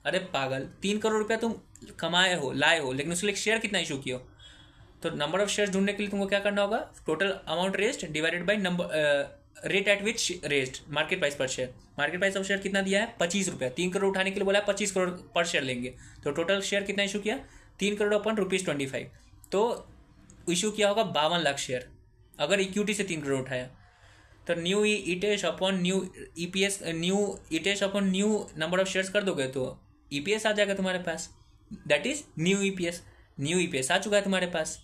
अरे पागल, 3 करोड़ रुपया तुम कमाए हो, लाए हो, लेकिन उसके लिए शेयर कितना इशू किए हो। तो नंबर ऑफ शेयर ढूंढने के लिए तुमको क्या करना होगा, total amount raised divided by number rate at which raised, market price per share. Market price of share कितना दिया है, 25 रुपया। 3 करोड़ उठाने के लिए बोला है 25 करोड़ पर शेयर लेंगे, तो टोटल शेयर कितना इशू किया, 3 करोड़ अपन ₹25। तो इशू किया होगा 52 लाख शेयर अगर इक्विटी से 3 करोड़ उठाया। तो new EAT upon new EPS, new EAT upon new number of shares कर दोगे तो ईपीएस आ जाएगा तुम्हारे पास, that is new EPS. New EPS आ चुका है तुम्हारे पास।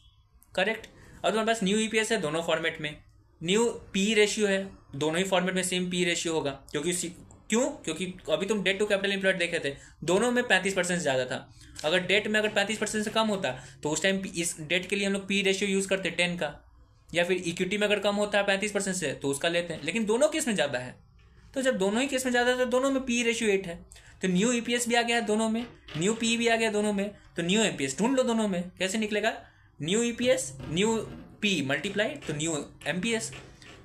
करेक्ट। और तुम्हारे पास न्यू ईपीएस है दोनों फॉर्मेट में। न्यू पी रेशियो है, दोनों ही फॉर्मेट में सेम पी रेशियो होगा, क्योंकि अभी तुम डेट टू कैपिटल एम्प्लॉयड देखे थे, दोनों में 35% ज़्यादा था। अगर डेट में अगर 35% से कम होता तो उस टाइम इस डेट के लिए हम लोग पी रेशियो यूज़ करते 10 का, या फिर इक्विटी में अगर कम होता है 35% से तो उसका लेते हैं, लेकिन दोनों केस में ज़्यादा है। तो जब दोनों ही केस में ज़्यादा है तो दोनों में पी रेशियो 8 है। तो न्यू ईपीएस भी आ गया है दोनों में, न्यू पी भी आ गया दोनों में, तो न्यू एमपीएस ढूंढ लो दोनों में। कैसे निकलेगा, new EPS new P multiply तो न्यू एमपीएस।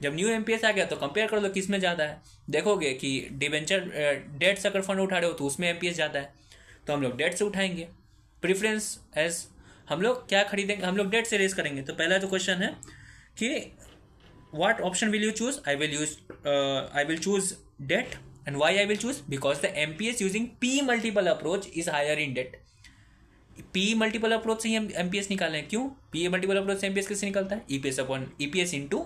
जब न्यू एमपीएस आ गया तो कंपेयर कर लो किस में ज़्यादा है। देखोगे कि डिवेंचर डेट से अगर फंड उठा रहे हो तो उसमें एमपीएस ज़्यादा है, तो हम लोग डेट से उठाएंगे। प्रेफरेंस एज हम लोग क्या खरीदेंगे, हम लोग डेट से रेस करेंगे। तो पहला जो क्वेश्चन है कि what option will you choose, I will choose debt, and why I will choose, because the MPS using P multiple approach is higher in debt। P multiple approach से ही हम MPS निकालें हैं, क्यों, P multiple approach से MPS कैसे निकलता है, EPS upon EPS into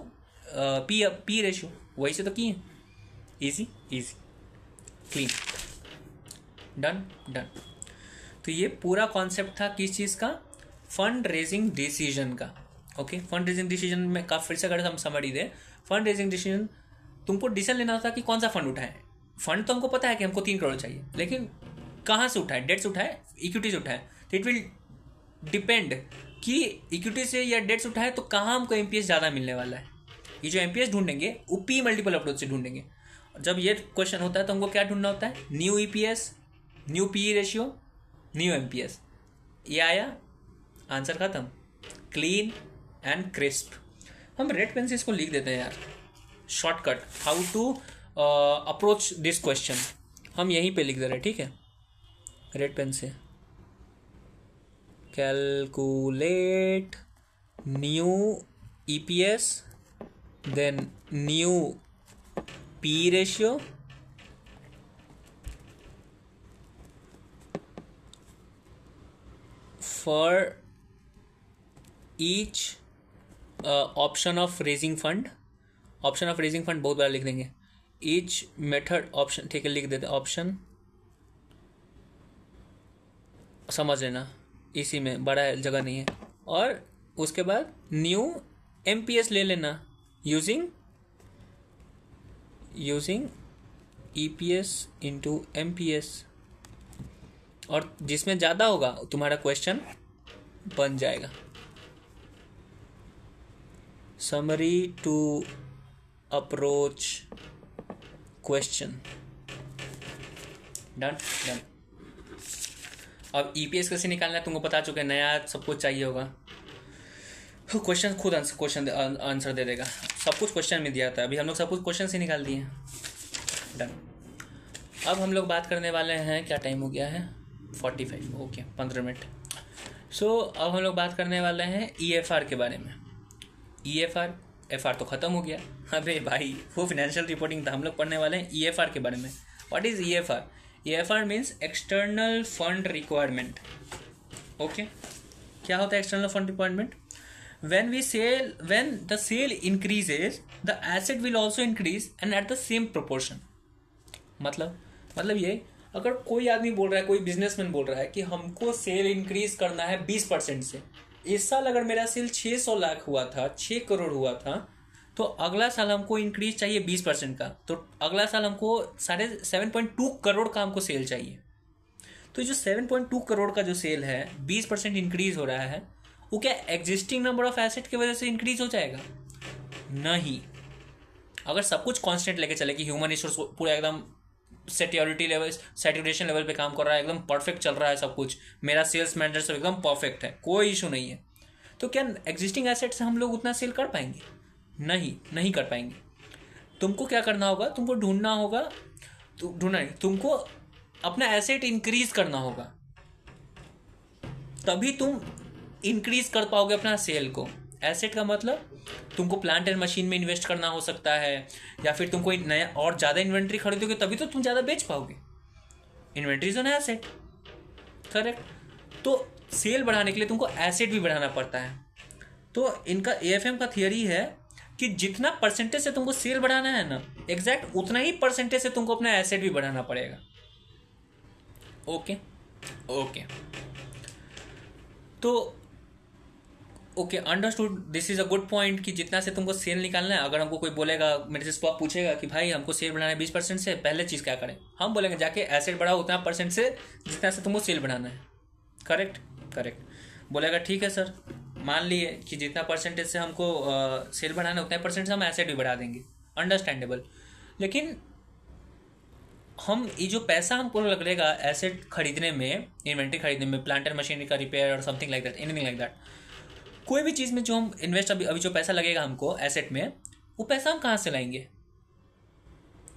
P ratio, वही से तो किए। Easy easy clean, done done. तो ये पूरा कॉन्सेप्ट था किस चीज़ का, फंड रेजिंग डिसीजन का। ओके, फंड रेजिंग डिसीजन में काफ़ी फिर से अगर हम समझी दे, फंड रेजिंग डिसीजन तुमको डिसीजन लेना था कि कौन सा फंड उठाए। फंड तो हमको पता है कि हमको 3 करोड़ चाहिए, लेकिन कहाँ से उठाए, डेट से उठाए, इक्विटी से उठाए, तो इट विल डिपेंड कि इक्विटी से या डेट से उठाए तो कहाँ हमको एमपीएस ज़्यादा मिलने वाला है। ये जो एमपीएस ढूंढेंगे वो पी मल्टीपल अप्रोच से ढूंढेंगे। जब ये क्वेश्चन होता है तो हमको क्या ढूंढना होता है, new EPS, new P ratio, new MPS. ये आया, आंसर खत्म, क्लीन एंड क्रिस्प। हम रेड पेन से इसको लिख देते हैं यार, shortcut how to approach this question हम यहीं पे लिख दे रहे हैं, ठीक है। रेड पेन से calculate new EPS then new P ratio for each option of raising fund. Option of raising fund बहुत बार लिख देंगे, ईच मेथड ऑप्शन, ठीक है, लिख देते ऑप्शन, समझ लेना, इसी में बड़ा जगह नहीं है। और उसके बाद न्यू एमपीएस ले लेना यूजिंग ईपीएस इंटू एमपीएस, और जिसमें ज़्यादा होगा तुम्हारा क्वेश्चन बन जाएगा। Summary to approach question, done done. अब ईपीएस कैसे निकालना है तुमको पता चुका है, नया सब कुछ चाहिए होगा। क्वेश्चन खुद क्वेश्चन आंसर दे देगा, सब कुछ क्वेश्चन में दिया था, अभी हम लोग सब कुछ क्वेश्चन से निकाल दिए, डन। अब हम लोग बात करने वाले हैं, क्या टाइम हो गया है, 45, ओके 15 मिनट। सो अब हम लोग बात करने वाले हैं EFR के बारे में। EFR, FR तो ख़त्म हो गया। अबे भाई वो फिनेंशियल रिपोर्टिंग था, हम लोग पढ़ने वाले हैं EFR के बारे में। What is EFR? EFR means external fund requirement. Okay, क्या होता है external fund requirement? when the sale increases, the asset will also increase and at the same proportion। मतलब ये, अगर कोई आदमी बोल रहा है, कोई बिजनेसमैन बोल रहा है कि हमको सेल इंक्रीज करना है 20% से, इस साल अगर मेरा सेल 600 लाख हुआ था, 6 करोड़ हुआ था, तो अगला साल हमको इंक्रीज चाहिए 20% का, तो अगला साल हमको 7.2 करोड़ का हमको सेल चाहिए। तो जो 7.2 करोड़ का जो सेल है, 20% इंक्रीज हो रहा है, वो क्या एग्जिस्टिंग नंबर ऑफ एसेट की वजह से इंक्रीज हो जाएगा? नहीं। अगर सब कुछ कांस्टेंट लेके चले कि ह्यूमन रिसोर्स पूरा एकदम सैचुरेशन लेवल पे काम कर रहा है, एकदम परफेक्ट चल रहा है सब कुछ, मेरा सेल्स मैनेजर सब एकदम परफेक्ट है, कोई इशू नहीं है, तो क्या एग्जिस्टिंग एसेट से हम लोग उतना सेल कर पाएंगे? नहीं कर पाएंगे। तुमको क्या करना होगा? तुमको ढूंढना होगा, तुमको अपना एसेट इंक्रीज करना होगा, तभी तुम इंक्रीज कर पाओगे अपना सेल को। एसेट का मतलब तुमको प्लांट एंड मशीन में इन्वेस्ट करना हो सकता है, या फिर तुम कोई नया और ज़्यादा इन्वेंट्री खरीदोगे तभी तो तुम ज़्यादा बेच पाओगे। Inventory is an asset, correct. तो सेल बढ़ाने के लिए तुमको एसेट भी बढ़ाना पड़ता है। तो इनका AFM का थियरी है कि जितना परसेंटेज से तुमको सेल बढ़ाना है ना, एग्जैक्ट उतना ही परसेंटेज से तुमको अपना एसेट भी बढ़ाना पड़ेगा। ओके तो okay, understood, this is a good point कि जितना से तुमको सेल निकालना है। अगर हमको कोई बोलेगा, मेरे से स्टॉक पूछेगा कि भाई हमको सेल बढ़ाना है 20% से, पहले चीज़ क्या करें? हम बोलेंगे जाके एसेट बढ़ाओ उतना परसेंट से जितना से तुमको सेल बढ़ाना है। करेक्ट। बोलेगा ठीक है सर, मान लिए कि जितना परसेंटेज से हमको सेल बढ़ाना है उतना परसेंट से हम एसेट भी बढ़ा देंगे, अंडरस्टैंडेबल। लेकिन हम ये जो पैसा हमको लगेगा एसेट खरीदने में, इन्वेंट्री खरीदने में, प्लांट एंड मशीनरी का रिपेयर और something like that, anything like that, कोई भी चीज़ में जो हम इन्वेस्ट अभी जो पैसा लगेगा हमको एसेट में, वो पैसा हम कहाँ से लाएंगे?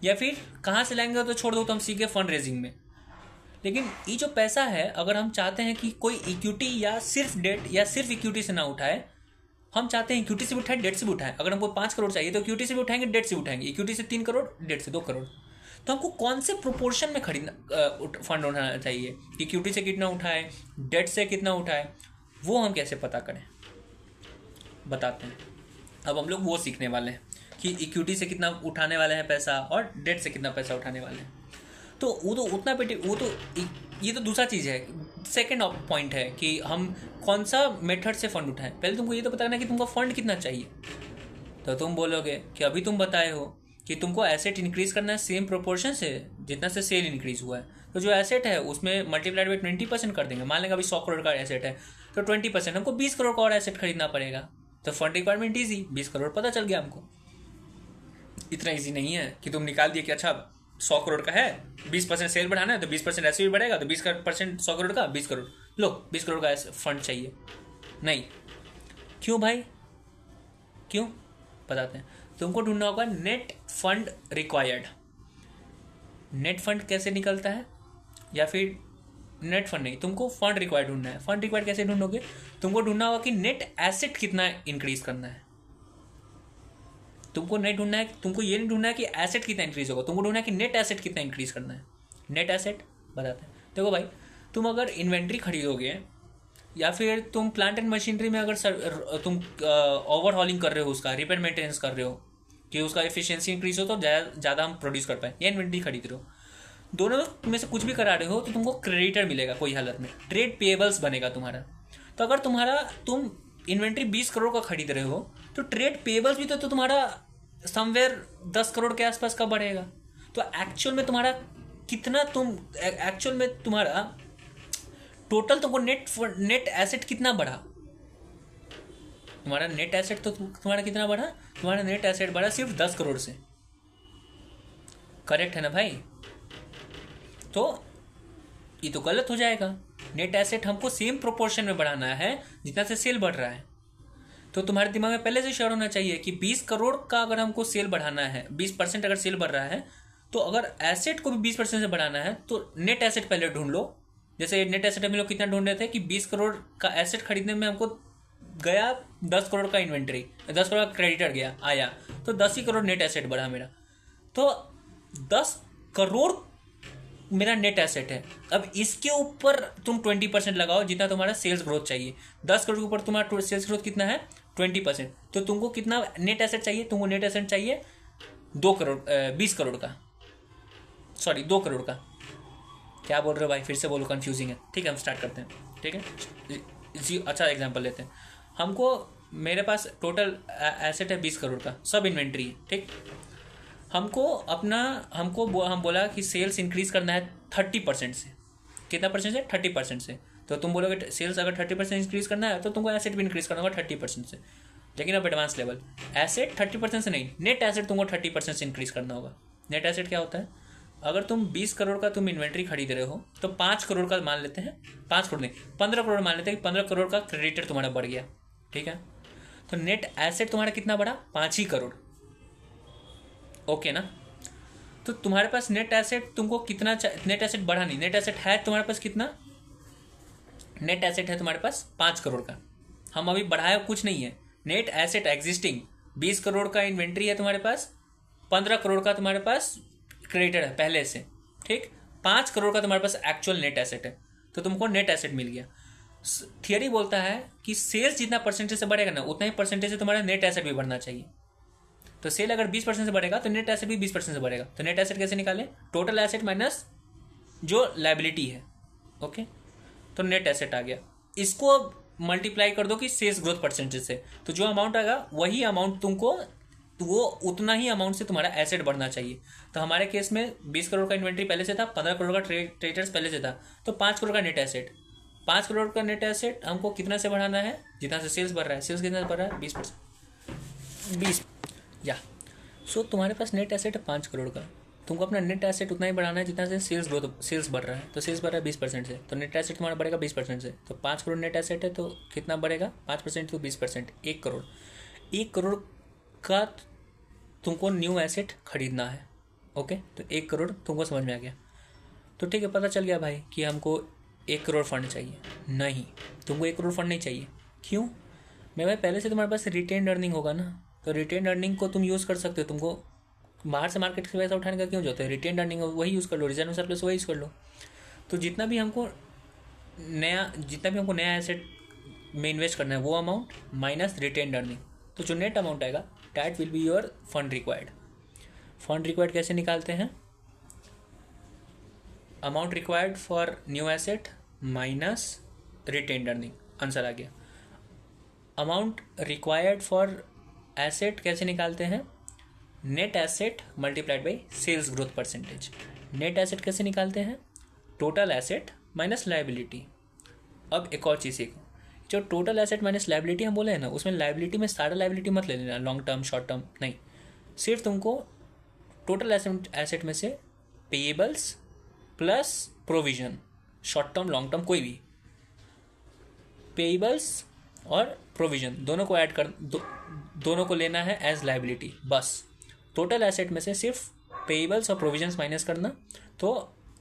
या फिर कहाँ से लाएंगे तो छोड़ दो, तो हम सीखे फंड रेजिंग में। लेकिन ये जो पैसा है, अगर हम चाहते हैं कि कोई इक्विटी या सिर्फ डेट या सिर्फ इक्विटी से ना उठाए, हम चाहते हैं इक्विटी से भी उठाए, डेट से भी उठाए। अगर हमको 5 करोड़ चाहिए तो इक्विटी से भी उठाएंगे, डेट से भी उठाएंगे। इक्विटी से 3 करोड़, डेट से 2 करोड़। तो हमको कौन से प्रोपोर्शन में खरीदना फंड उठाना चाहिए, इक्विटी से कितना उठाए, डेट से कितना उठाए, वो हम कैसे पता करें, बताते हैं। अब हम लोग वो सीखने वाले हैं कि इक्विटी से कितना उठाने वाले हैं पैसा और डेट से कितना पैसा उठाने वाले हैं। तो वो तो उतना ये तो दूसरा चीज़ है, सेकंड पॉइंट है कि हम कौन सा मेथड से फंड उठाएं। पहले तुमको ये तो बताना कि तुमको फंड कितना चाहिए। तो तुम बोलोगे कि अभी तुम बताए हो कि तुमको एसेट इंक्रीज करना है सेम प्रोपोर्शन से जितना से सेल इंक्रीज हुआ है। तो जो एसेट है उसमें मल्टीप्लाइड बाई 20% कर देंगे। मान लेंगे अभी 100 करोड़ का एसेट है, तो 20% हमको 20 करोड़ का और एसेट खरीदना पड़ेगा। तो फंड रिक्वायरमेंट ईजी, 20 करोड़ पता चल गया हमको। इतना ईजी नहीं है कि तुम निकाल दिए कि अच्छा 100 करोड़ का है, 20% सेल बढ़ाना है तो 20% ऐसे भी बढ़ेगा, तो 20% 100 करोड़ का 20 करोड़ लो, 20 करोड़ का फंड चाहिए। नहीं, क्यों भाई, क्यों बताते हैं। तुमको ढूंढना होगा net fund required. Net fund कैसे निकलता है, या फिर नेट फंड नहीं, तुमको फंड रिक्वायर्ड ढूंढना है। फंड रिक्वायर्ड कैसे ढूंढोगे? तुमको ढूंढना होगा कि नेट एसेट कितना इंक्रीज करना है। तुमको नहीं ढूंढना है, तुमको ये नहीं ढूंढना है कि एसेट कितना इंक्रीज होगा, तुमको ढूंढना है कि नेट एसेट कितना इंक्रीज करना है। नेट एसेट बताते हैं। देखो भाई, तुम अगर इन्वेंट्री खरीदोगे या फिर तुम प्लांट एंड मशीनरी में अगर तुम ओवरहॉलिंग कर रहे हो, उसका रिपेयर मेंटेनेंस कर रहे हो कि उसका एफिशिएंसी इंक्रीज हो तो ज़्यादा हम प्रोड्यूस कर पाए, या इन्वेंट्री खरीद रहे हो, दोनों में से कुछ भी करा रहे हो, तो तुमको क्रेडिटर मिलेगा कोई हालत में, ट्रेड पेएबल्स बनेगा तुम्हारा। तो अगर तुम इन्वेंट्री 20 करोड़ का खरीद रहे हो तो ट्रेड पेएबल्स भी तो तुम्हारा समवेयर 10 करोड़ के आसपास का बढ़ेगा। तो एक्चुअल में तुम्हारा टोटल तुमको नेट एसेट कितना बढ़ा? तुम्हारा नेट एसेट तो तुम्हारा कितना बढ़ा? तुम्हारा नेट एसेट बढ़ा सिर्फ 10 करोड़ से। करेक्ट है ना भाई? तो ये तो गलत हो जाएगा। नेट एसेट हमको सेम प्रोपोर्शन में बढ़ाना है जितना से सेल बढ़ रहा है। तो तुम्हारे दिमाग में पहले से श्योर होना चाहिए कि 20 करोड़ का अगर हमको सेल बढ़ाना है, 20% अगर सेल बढ़ रहा है तो अगर एसेट को भी 20% से बढ़ाना है तो नेट एसेट पहले ढूंढ लो। जैसे नेट एसेट हम लोग कितना ढूंढ रहे थे कि 20 करोड़ का एसेट खरीदने में हमको गया 10 करोड़ का इन्वेंट्री, 10 करोड़ का क्रेडिटर गया आया, तो 10 ही करोड़ नेट एसेट बढ़ा मेरा। तो 10 करोड़ मेरा नेट एसेट है। अब इसके ऊपर तुम 20% लगाओ जितना तुम्हारा सेल्स ग्रोथ चाहिए। 10 करोड़ के ऊपर तुम्हारा सेल्स ग्रोथ कितना है 20%, तो तुमको कितना नेट एसेट चाहिए? तुमको नेट एसेट चाहिए 2 करोड़ 20 करोड़ का, सॉरी 2 करोड़ का। क्या बोल रहे हो भाई, फिर से बोलो, कंफ्यूजिंग है। ठीक है हम स्टार्ट करते हैं। ठीक है अच्छा एग्जांपल लेते हैं। हमको मेरे पास टोटल एसेट है 20 करोड़ का, सब इन्वेंट्री है। ठीक, हम बोला कि सेल्स इंक्रीज करना है 30% से। कितना परसेंट से? 30% से। तो तुम बोलोगे सेल्स अगर 30% इंक्रीज करना है तो तुमको एसेट भी इंक्रीज करना होगा 30% से। लेकिन अब एडवांस लेवल एसेट 30% से नहीं, नेट एसेट तुमको 30% से इंक्रीज करना होगा। नेट एसेट क्या होता है? अगर तुम 20 करोड़ का तुम इन्वेंट्री खरीद रहे हो तो 5 करोड़ का मान लेते हैं, 5 करोड़ नहीं 15 करोड़ मान लेते हैं कि 15 करोड़ का क्रेडिटर तुम्हारा बढ़ गया। ठीक है, तो नेट एसेट तुम्हारा कितना बढ़ा? 5 ही करोड़। ओके ना? तो तुम्हारे पास नेट एसेट तुमको कितना नेट एसेट बढ़ा नहीं, नेट एसेट है तुम्हारे पास कितना? नेट एसेट है तुम्हारे पास 5 करोड़ का। हम अभी बढ़ाया कुछ नहीं है। नेट एसेट एग्जिस्टिंग 20 करोड़ का इन्वेंट्री है तुम्हारे पास, 15 करोड़ का तुम्हारे पास क्रेडिटर है पहले से। ठीक, 5 करोड़ का तुम्हारे पास एक्चुअल नेट एसेट है, तो तुमको नेट एसेट मिल गया। थियरी बोलता है कि सेल्स जितना परसेंटेज से बढ़ेगा ना उतना ही परसेंटेज से तुम्हारा नेट एसेट भी बढ़ना चाहिए। तो सेल अगर 20% से बढ़ेगा तो नेट एसेट भी 20% से बढ़ेगा। तो नेट एसेट कैसे निकालें? टोटल एसेट माइनस जो लायबिलिटी है। ओके, तो नेट एसेट आ गया। इसको मल्टीप्लाई कर दो कि सेल्स ग्रोथ परसेंटेज से, तो जो अमाउंट आएगा वही अमाउंट तुमको, तो वो उतना ही अमाउंट से तुम्हारा एसेट बढ़ना चाहिए। तो हमारे केस में 20 करोड़ का इन्वेंट्री पहले से था, 15 करोड़ का ट्रेडर्स पहले से था, तो 5 करोड़ का नेट एसेट। 5 करोड़ का नेट एसेट हमको कितना से बढ़ाना है? जितना से सेल्स बढ़ रहा है। सेल्स कितना बढ़ रहा है? 20%। 20 या सो तुम्हारे पास नेट एसेट है 5 करोड़ का, तुमको अपना नेट एसेट उतना ही बढ़ाना है जितना से सेल्स बढ़ रहा है। तो सेल्स बढ़ रहा है 20% से, तो नेट एसेट तुम्हारा बढ़ेगा 20% से। तो 5 करोड़ नेट एसेट है तो कितना बढ़ेगा? 5% तो 20%, 1 करोड़। 1 करोड़ का तुमको न्यू एसेट खरीदना है। ओके, तो 1 करोड़ तुमको समझ में आ गया। तो ठीक है, पता चल गया भाई कि हमको 1 करोड़ फंड चाहिए। नहीं, तुमको 1 करोड़ फंड नहीं चाहिए। क्यों? मैं भाई पहले से तुम्हारे पास रिटेन अर्निंग होगा ना, तो रिटेन अर्निंग को तुम यूज़ कर सकते हो। तुमको बाहर से मार्केट से पैसा उठाने का क्यों जरूरत है? रिटेन अर्निंग वही यूज़ कर लो, रिजर्व सरप्लस वही यूज़ कर लो। तो जितना भी हमको नया एसेट में इन्वेस्ट करना है वो अमाउंट माइनस रिटेन अर्निंग, तो जो नेट अमाउंट आएगा that will be your fund required. Fund required कैसे निकालते हैं? Amount required for new asset minus retain earning, answer आ गया। अमाउंट रिक्वायर्ड फॉर एसेट कैसे निकालते हैं? Net asset multiplied by sales growth percentage. Net asset कैसे निकालते हैं? Total asset minus liability. अब एक और चीज़ सीखो, जो टोटल एसेट माइनस लायबिलिटी हम बोले हैं ना, उसमें लायबिलिटी में सारा लायबिलिटी मत ले लेना, लॉन्ग टर्म शॉर्ट टर्म नहीं, सिर्फ तुमको टोटल एसेट में से payables plus provision, short term long term कोई भी, पेएबल्स और प्रोविजन दोनों को ऐड कर दोनों को लेना है एज लायबिलिटी। बस टोटल एसेट में से सिर्फ पेएबल्स और प्रोविजंस माइनस करना, तो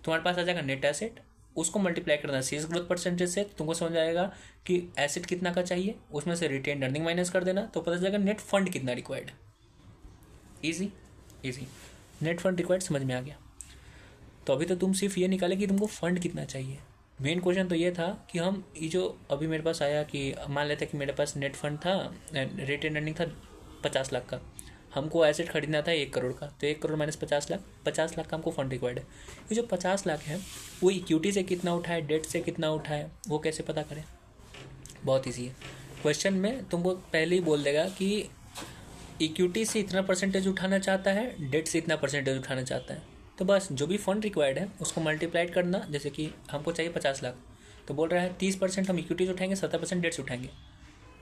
तुम्हारे पास आ जाएगा नेट एसेट। उसको मल्टीप्लाई करना सेल्स ग्रोथ परसेंटेज से, तुमको समझ आएगा कि एसेट कितना का चाहिए, उसमें से रिटेन अर्निंग माइनस कर देना, तो पता चलेगा नेट फंड कितना required. Easy easy, net fund required समझ में आ गया। तो अभी तो तुम सिर्फ ये निकाले कि तुमको फंड कितना चाहिए। मेन क्वेश्चन तो ये था कि हम ये जो अभी मेरे पास आया कि मान लेते कि मेरे पास नेट फंड था, रिटेन अर्निंग था 50 लाख का, हमको एसेट खरीदना था 1 करोड़ का, तो 1 करोड़ माइनस 50 लाख, 50 लाख का हमको फंड रिक्वायर्ड है। ये जो 50 लाख है वो इक्विटी से कितना उठाए, डेट से कितना उठाए, वो कैसे पता करें? बहुत ईजी है। क्वेश्चन में तुमको पहले ही बोल देगा कि इक्विटी से इतना परसेंटेज उठाना चाहता है, डेट से इतना परसेंटेज उठाना चाहता है, तो बस जो भी फंड रिक्वायर्ड है उसको मल्टीप्लाइड करना। जैसे कि हमको चाहिए 50 लाख, तो बोल रहा है 30% हम इक्विटी से उठाएंगे, 70% डेट से उठाएंगे।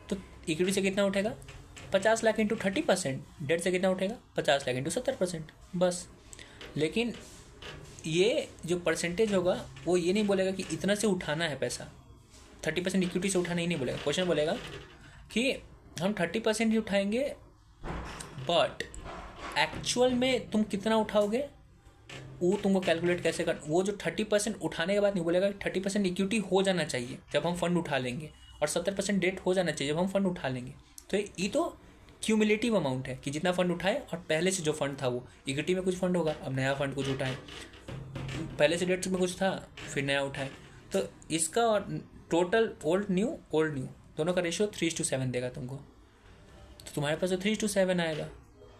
तो इक्विटी से कितना उठेगा? 50 लाख इंटू 30%, डेट से कितना उठेगा? 50 लाख इंटू 70%, बस। लेकिन ये जो परसेंटेज होगा वो ये नहीं बोलेगा कि इतना से उठाना है पैसा, 30% इक्विटी से उठाना ही नहीं बोलेगा। क्वेश्चन बोलेगा कि हम 30% ही उठाएंगे, बट एक्चुअल में तुम कितना उठाओगे वो तुमको कैलकुलेट कैसे कर, वो जो 30% उठाने के बाद नहीं बोलेगा 30% इक्विटी हो जाना चाहिए जब हम फंड उठा लेंगे, और 70% डेट हो जाना चाहिए जब हम फंड उठा लेंगे। तो ये तो क्यूमुलेटिव अमाउंट है कि जितना फंड उठाए और पहले से जो फंड था वो इक्विटी में कुछ फंड होगा, अब नया फंड कुछ उठाए, पहले से डेट में कुछ था फिर नया उठाए। तो इसका टोटल ओल्ड न्यू दोनों का रेशियो 3:7 देगा तुमको। तो तुम्हारे पास तो 3:7 आएगा।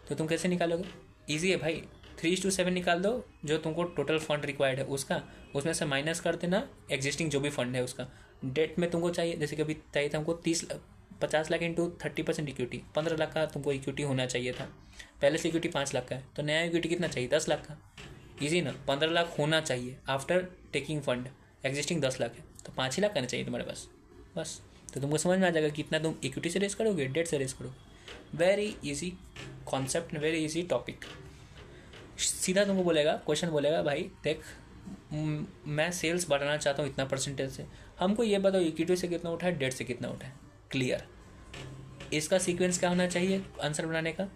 तो तुम कैसे निकालोगे? ईजी है भाई, 3:7 निकाल दो जो तुमको टोटल फंड रिक्वायर्ड है उसका, उसमें से माइनस कर देना एग्जिस्टिंग जो भी फंड है उसका। डेट में तुमको चाहिए, जैसे कि अभी चाहिए था हमको 50 लाख इंटू 30% इक्विटी, 15 लाख का तुमको इक्विटी होना चाहिए था। पहले से इक्विटी 5 लाख का है, तो नया इक्विटी कितना चाहिए? 10 लाख का। इजी ना, 15 लाख होना चाहिए after taking fund, existing 10 lakh है तो 5 ही लाख करना चाहिए तुम्हारे पास बस। तो तुमको समझ में आ जाएगा कितना तुम इक्विटी से रेस करोगे, डेट से रेस करोगे। Very easy concept, very easy topic. सीधा तुमको बोलेगा, क्वेश्चन बोलेगा भाई देख मैं सेल्स बढ़ाना चाहता हूँ इतना परसेंटेज से, हमको ये बताओ इक्विटी से कितना उठा है, डेट से कितना उठा है। क्लियर। इसका सीक्वेंस क्या होना चाहिए आंसर बनाने का?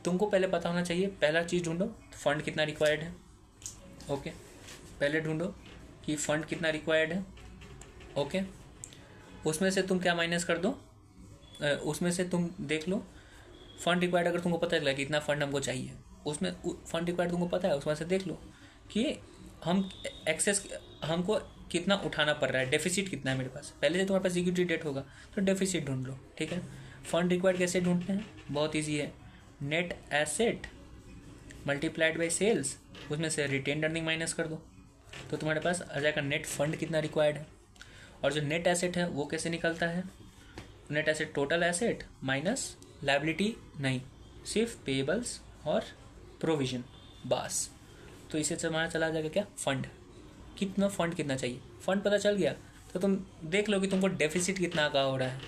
तुमको पहले पता होना चाहिए, पहला चीज़ ढूंढो फंड कितना रिक्वायर्ड है। ओके, पहले ढूंढो कि फंड कितना रिक्वायर्ड है। ओके, उसमें से तुम क्या माइनस कर दो, उसमें से तुम देख लो फंड रिक्वायर्ड, अगर तुमको पता चला कि इतना फंड हमको चाहिए, उसमें फंड रिक्वायर्ड तुमको पता है, उसमें से देख लो कि हम एक्सेस हमको कितना उठाना पड़ रहा है, डेफिसिट कितना है मेरे पास। पहले से तुम्हारे पास इक्विटी डेट होगा तो डेफिसिट ढूंढ लो। ठीक है, फंड रिक्वायर्ड कैसे ढूंढते हैं? बहुत ईजी है, net asset multiplied by sales, उसमें से रिटेन अर्निंग माइनस कर दो तो तुम्हारे पास आ जाएगा नेट फंड कितना रिक्वायर्ड है। और जो नेट एसेट है वो कैसे निकलता है? Net asset total asset minus liability नहीं, सिर्फ पेएबल्स और प्रोविजन बस। तो इसे हमारा चला जाएगा क्या? फंड कितना चाहिए। फंड पता चल गया तो तुम देख लो कि तुमको डेफिसिट कितना का हो रहा है।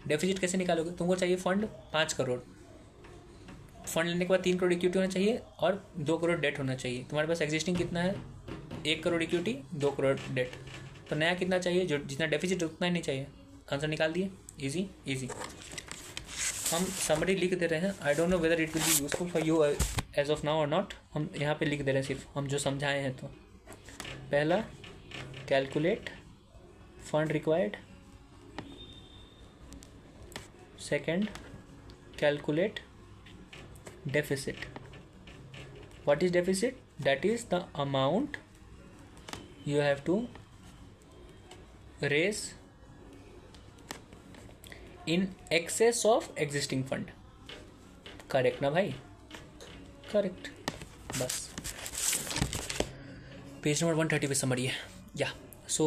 डेफिसिट कैसे निकालोगे? तुमको चाहिए फंड 5 करोड़, फंड लेने के बाद 3 करोड़ इक्विटी होना चाहिए और 2 करोड़ डेट होना चाहिए। तुम्हारे पास एग्जिस्टिंग कितना है? 1 करोड़ इक्विटी, 2 करोड़ डेट। तो नया कितना चाहिए? जो जितना डेफिसिट उतना ही नहीं चाहिए। आंसर निकाल दिए। इजी। हम समरी लिख दे रहे हैं, I don't know whether it will be useful for you as of now और नॉट। हम यहाँ पे लिख दे रहे हैं सिर्फ हम जो समझाए हैं। तो पहला calculate fund required, second calculate deficit. What is deficit? That is the amount you have to raise in excess of existing fund. Correct ना भाई? Correct. बस पेज नंबर 130 पे समरी है या। सो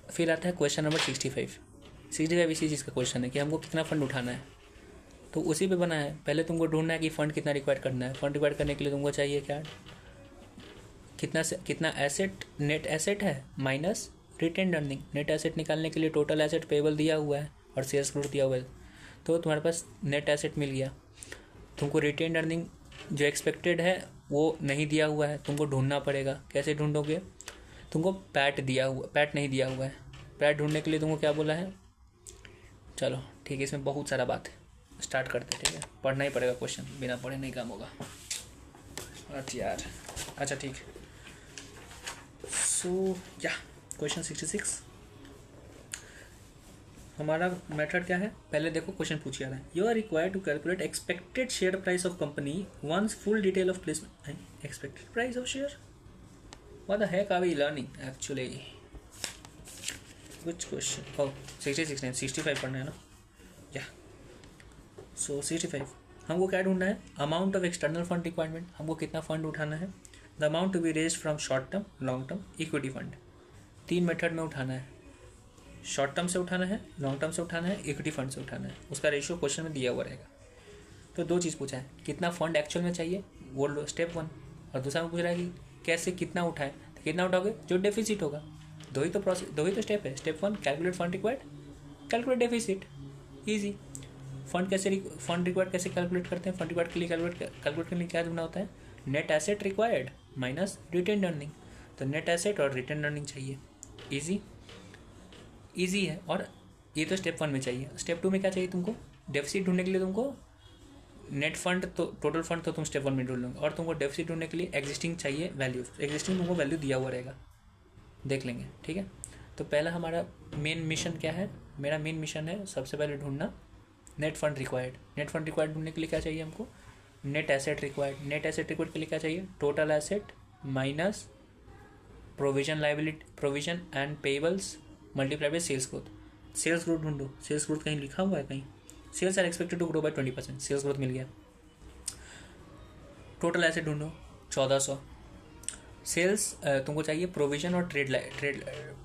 फिर आता है क्वेश्चन नंबर 65 इसी चीज़ का क्वेश्चन है कि हमको कितना फंड उठाना है। तो उसी पे बना है। पहले तुमको ढूंढना है कि फ़ंड कितना रिक्वायर करना है। फ़ंड रिक्वायर करने के लिए तुमको चाहिए क्या? कितना एसेट, नेट एसेट है minus retain earning. Net asset निकालने के लिए टोटल एसेट पेबल दिया हुआ है और सेल्स ग्रोथ दिया हुआ है, तो तुम्हारे पास नेट एसेट मिल गया। तुमको रिटेन अर्निंग जो एक्सपेक्टेड है वो नहीं दिया हुआ है, तुमको ढूंढना पड़ेगा। कैसे ढूंढोगे? तुमको पैट नहीं दिया हुआ है। पैट ढूंढने के लिए तुमको क्या बोला है? चलो ठीक है, इसमें बहुत सारा बात है, स्टार्ट करते। ठीक है, पढ़ना ही पड़ेगा क्वेश्चन, बिना पढ़े नहीं काम होगा। अच्छा यार, अच्छा ठीक। सो या क्वेश्चन 66 हमारा मेथड क्या है? पहले देखो क्वेश्चन पूछ रहा है, you are required to calculate expected share price of company once full detail of placement. Expected price of share, what the heck are we learning actually? Which question? Oh 66 नहीं 65 पढ़ना है ना। या सो 65 हमको क्या ढूंढना है? Amount of external fund requirement, हमको कितना फंड उठाना है। The amount to be raised from short term, long term, equity fund. 3 method में उठाना है, शॉर्ट टर्म से उठाना है, लॉन्ग टर्म से उठाना है, इक्विटी फंड से उठाना है। उसका रेशियो क्वेश्चन में दिया हुआ रहेगा। तो 2 चीज़ पूछा है, कितना फंड एक्चुअल में चाहिए वो लो, स्टेप 1। और दूसरा में पूछ रहा है कि कैसे कितना उठाए। तो कितना उठाओगे? जो डेफिसिट होगा। दो ही तो स्टेप है। Step 1 calculate fund required, calculate deficit. Easy. Fund required कैसे कैलकुलेट करते हैं? फंड रिक्वायर्ड के लिए कैलकुलेट करने के लिए क्या ढूंढना होता है? Net asset required minus retain earning. तो नेट एसेट और रिटेन अर्निंग चाहिए। इजी है। और ये तो स्टेप 1 में चाहिए। स्टेप 2 में क्या चाहिए तुमको? डेफिसिट ढूंढने के लिए तुमको नेट फंड तो टोटल फंड तो तुम स्टेप 1 में ढूंढ लोगे, और तुमको डेफिसिट ढूंढने के लिए एग्जिस्टिंग चाहिए वैल्यू, एग्जिस्टिंग तुमको वैल्यू दिया हुआ रहेगा, देख लेंगे, ठीक है। तो पहला हमारा मेन मिशन क्या है, मेरा मेन मिशन है सबसे पहले ढूंढना net fund required. Net fund required ढूंढने के लिए क्या चाहिए हमको, net asset required. Net asset required के लिए क्या चाहिए, total asset minus provision liability, provision and payables multiply by sales growth. Sales growth ढूंढो, सेल्स ग्रोथ कहीं लिखा हुआ है कहीं, sales are expected to grow by 20%, sales growth मिल गया। टोटल एसेट ढूंढो 1400। सेल्स तुमको चाहिए प्रोविजन और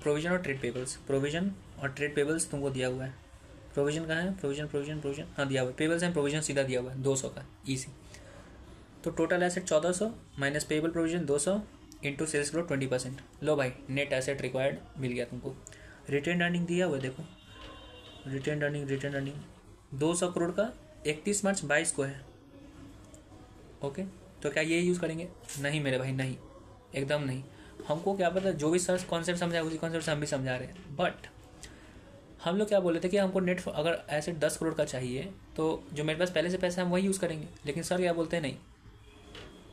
प्रोविजन और ट्रेड पेबल्स, प्रोविजन और ट्रेड पेबल्स तुमको दिया हुआ है। प्रोविजन कहाँ है, प्रोविजन हाँ दिया हुआ है, पेबल्स एंड प्रोविजन सीधा दिया हुआ है 200 का, ईजी। तो total asset 1400 minus payable provision 200 into sales growth 20%। लो भाई नेट एसेट रिक्वायर्ड मिल गया तुमको। रिटेन अर्निंग दिया हुआ है, देखो रिटेन अर्निंग 200 करोड़ का 31 मार्च 22 को है, ओके। तो क्या ये यूज़ करेंगे, नहीं मेरे भाई नहीं, एकदम नहीं। हमको क्या पता, जो भी सर कॉन्सेप्ट समझा उसी कॉन्सेप्ट से हम भी समझा रहे हैं, बट हम लोग क्या बोले थे कि हमको नेट अगर ऐसे 10 करोड़ का चाहिए तो जो मेरे पास पहले से पैसा हम वही यूज़ करेंगे। लेकिन सर क्या बोलते हैं, नहीं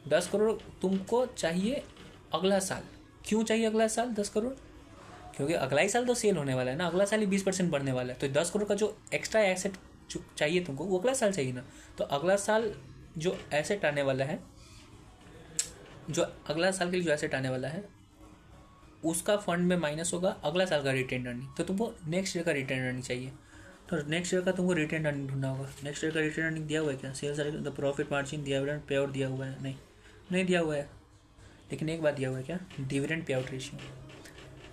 10 करोड़ तुमको चाहिए अगला साल। क्यों चाहिए अगला साल 10 करोड़, क्योंकि अगला ही साल तो सेल होने वाला है ना, अगला साल ही 20% बढ़ने वाला है। तो 10 करोड़ का जो एक्स्ट्रा एसेट चाहिए तुमको वो अगला साल चाहिए ना। तो अगला साल जो एसेट आने वाला है, जो अगला साल के लिए जो एसेट आने वाला है उसका फंड में माइनस होगा अगला साल का रिटेन अर्निंग। तो तुमको नेक्स्ट ईयर का रिटेन अर्निंग चाहिए, तो नेक्स्ट ईयर का तुमको रिटेन अर्निंग ढूंढना होगा। नेक्स्ट ईयर का रिटेन अर्निंग दिया हुआ है क्या, sales the profit margin, dividend pay out दिया हुआ है, नहीं दिया हुआ है। लेकिन एक बात दिया हुआ है क्या, dividend pay out ratio.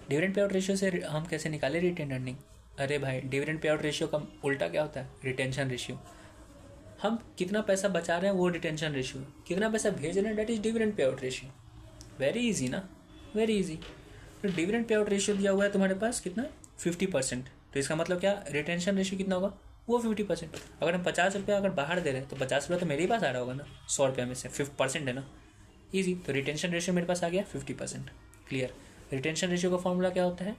Dividend pay out ratio से हम कैसे निकाले रिटेन अर्निंग, अरे भाई डिविडेंड पे आउट रेशियो का उल्टा क्या होता है, रिटेंशन रेशियो। हम कितना पैसा बचा रहे हैं वो रिटेंशन रेशियो, कितना पैसा भेज रहे हैं date is dividend pay out ratio. Very easy ना, वेरी इजी। तो डिविडेंड पे आउट रेशियो दिया हुआ है तुम्हारे पास कितना, 50%। तो इसका मतलब क्या, रिटेंशन रेशियो कितना होगा, वो 50%। अगर हम 50 रुपया अगर बाहर दे रहे हैं तो 50 रुपया तो मेरे ही पास आ रहा होगा ना, 100 रुपया में से 50% है ना, ईजी। तो रिटेंशन रेशियो मेरे पास आ गया 50%, क्लियर। रिटेंशन रेशियो का फॉर्मूला क्या होता है,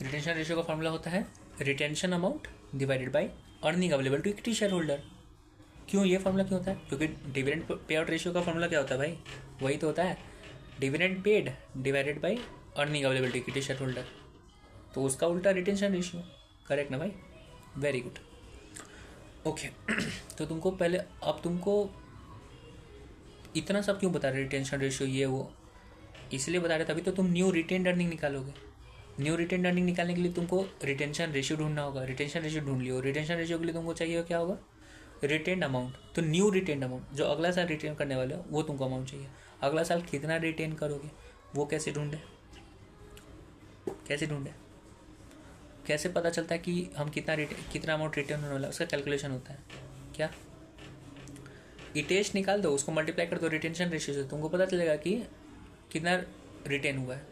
रिटेंशन रेशियो का फॉर्मूला होता है retention amount divided by earning available to equity share holder. क्यों ये फॉर्मूला क्यों होता है, क्योंकि डिविडेंड पे आउट रेशियो का फॉर्मूला क्या होता है भाई, वही तो होता है dividend paid divided by earning available to equity share holder. तो उसका उल्टा रिटेंशन रेशियो, करेक्ट ना भाई, वेरी गुड, ओके। तो तुमको पहले, अब तुमको इतना सब क्यों बता रहे, रिटेंशन रेशियो ये वो, इसलिए बता रहे तभी तो तुम न्यू रिटेन अर्निंग निकालोगे। न्यू रिटेन अर्निंग निकालने के लिए तुमको रिटेंशन रेशियो ढूंढना होगा। रिटेंशन रेशियो ढूंढ लियो, रिटेंशन रेशियो के लिए तुमको चाहिए क्या होगा, रिटेन अमाउंट। तो न्यू रिटेन अमाउंट जो अगला साल रिटेन करने वाले हो वो तुमको अमाउंट चाहिए। अगला साल कितना रिटेन करोगे वो कैसे ढूंढे, कैसे पता चलता है कि हम कितना अमाउंट रिटेन होने वाला है, उसका कैलकुलेशन होता है क्या, इटेश निकाल दो, उसको मल्टीप्लाई कर दो रिटेंशन रेशियो से, तुमको पता चलेगा कि कितना रिटेन हुआ है।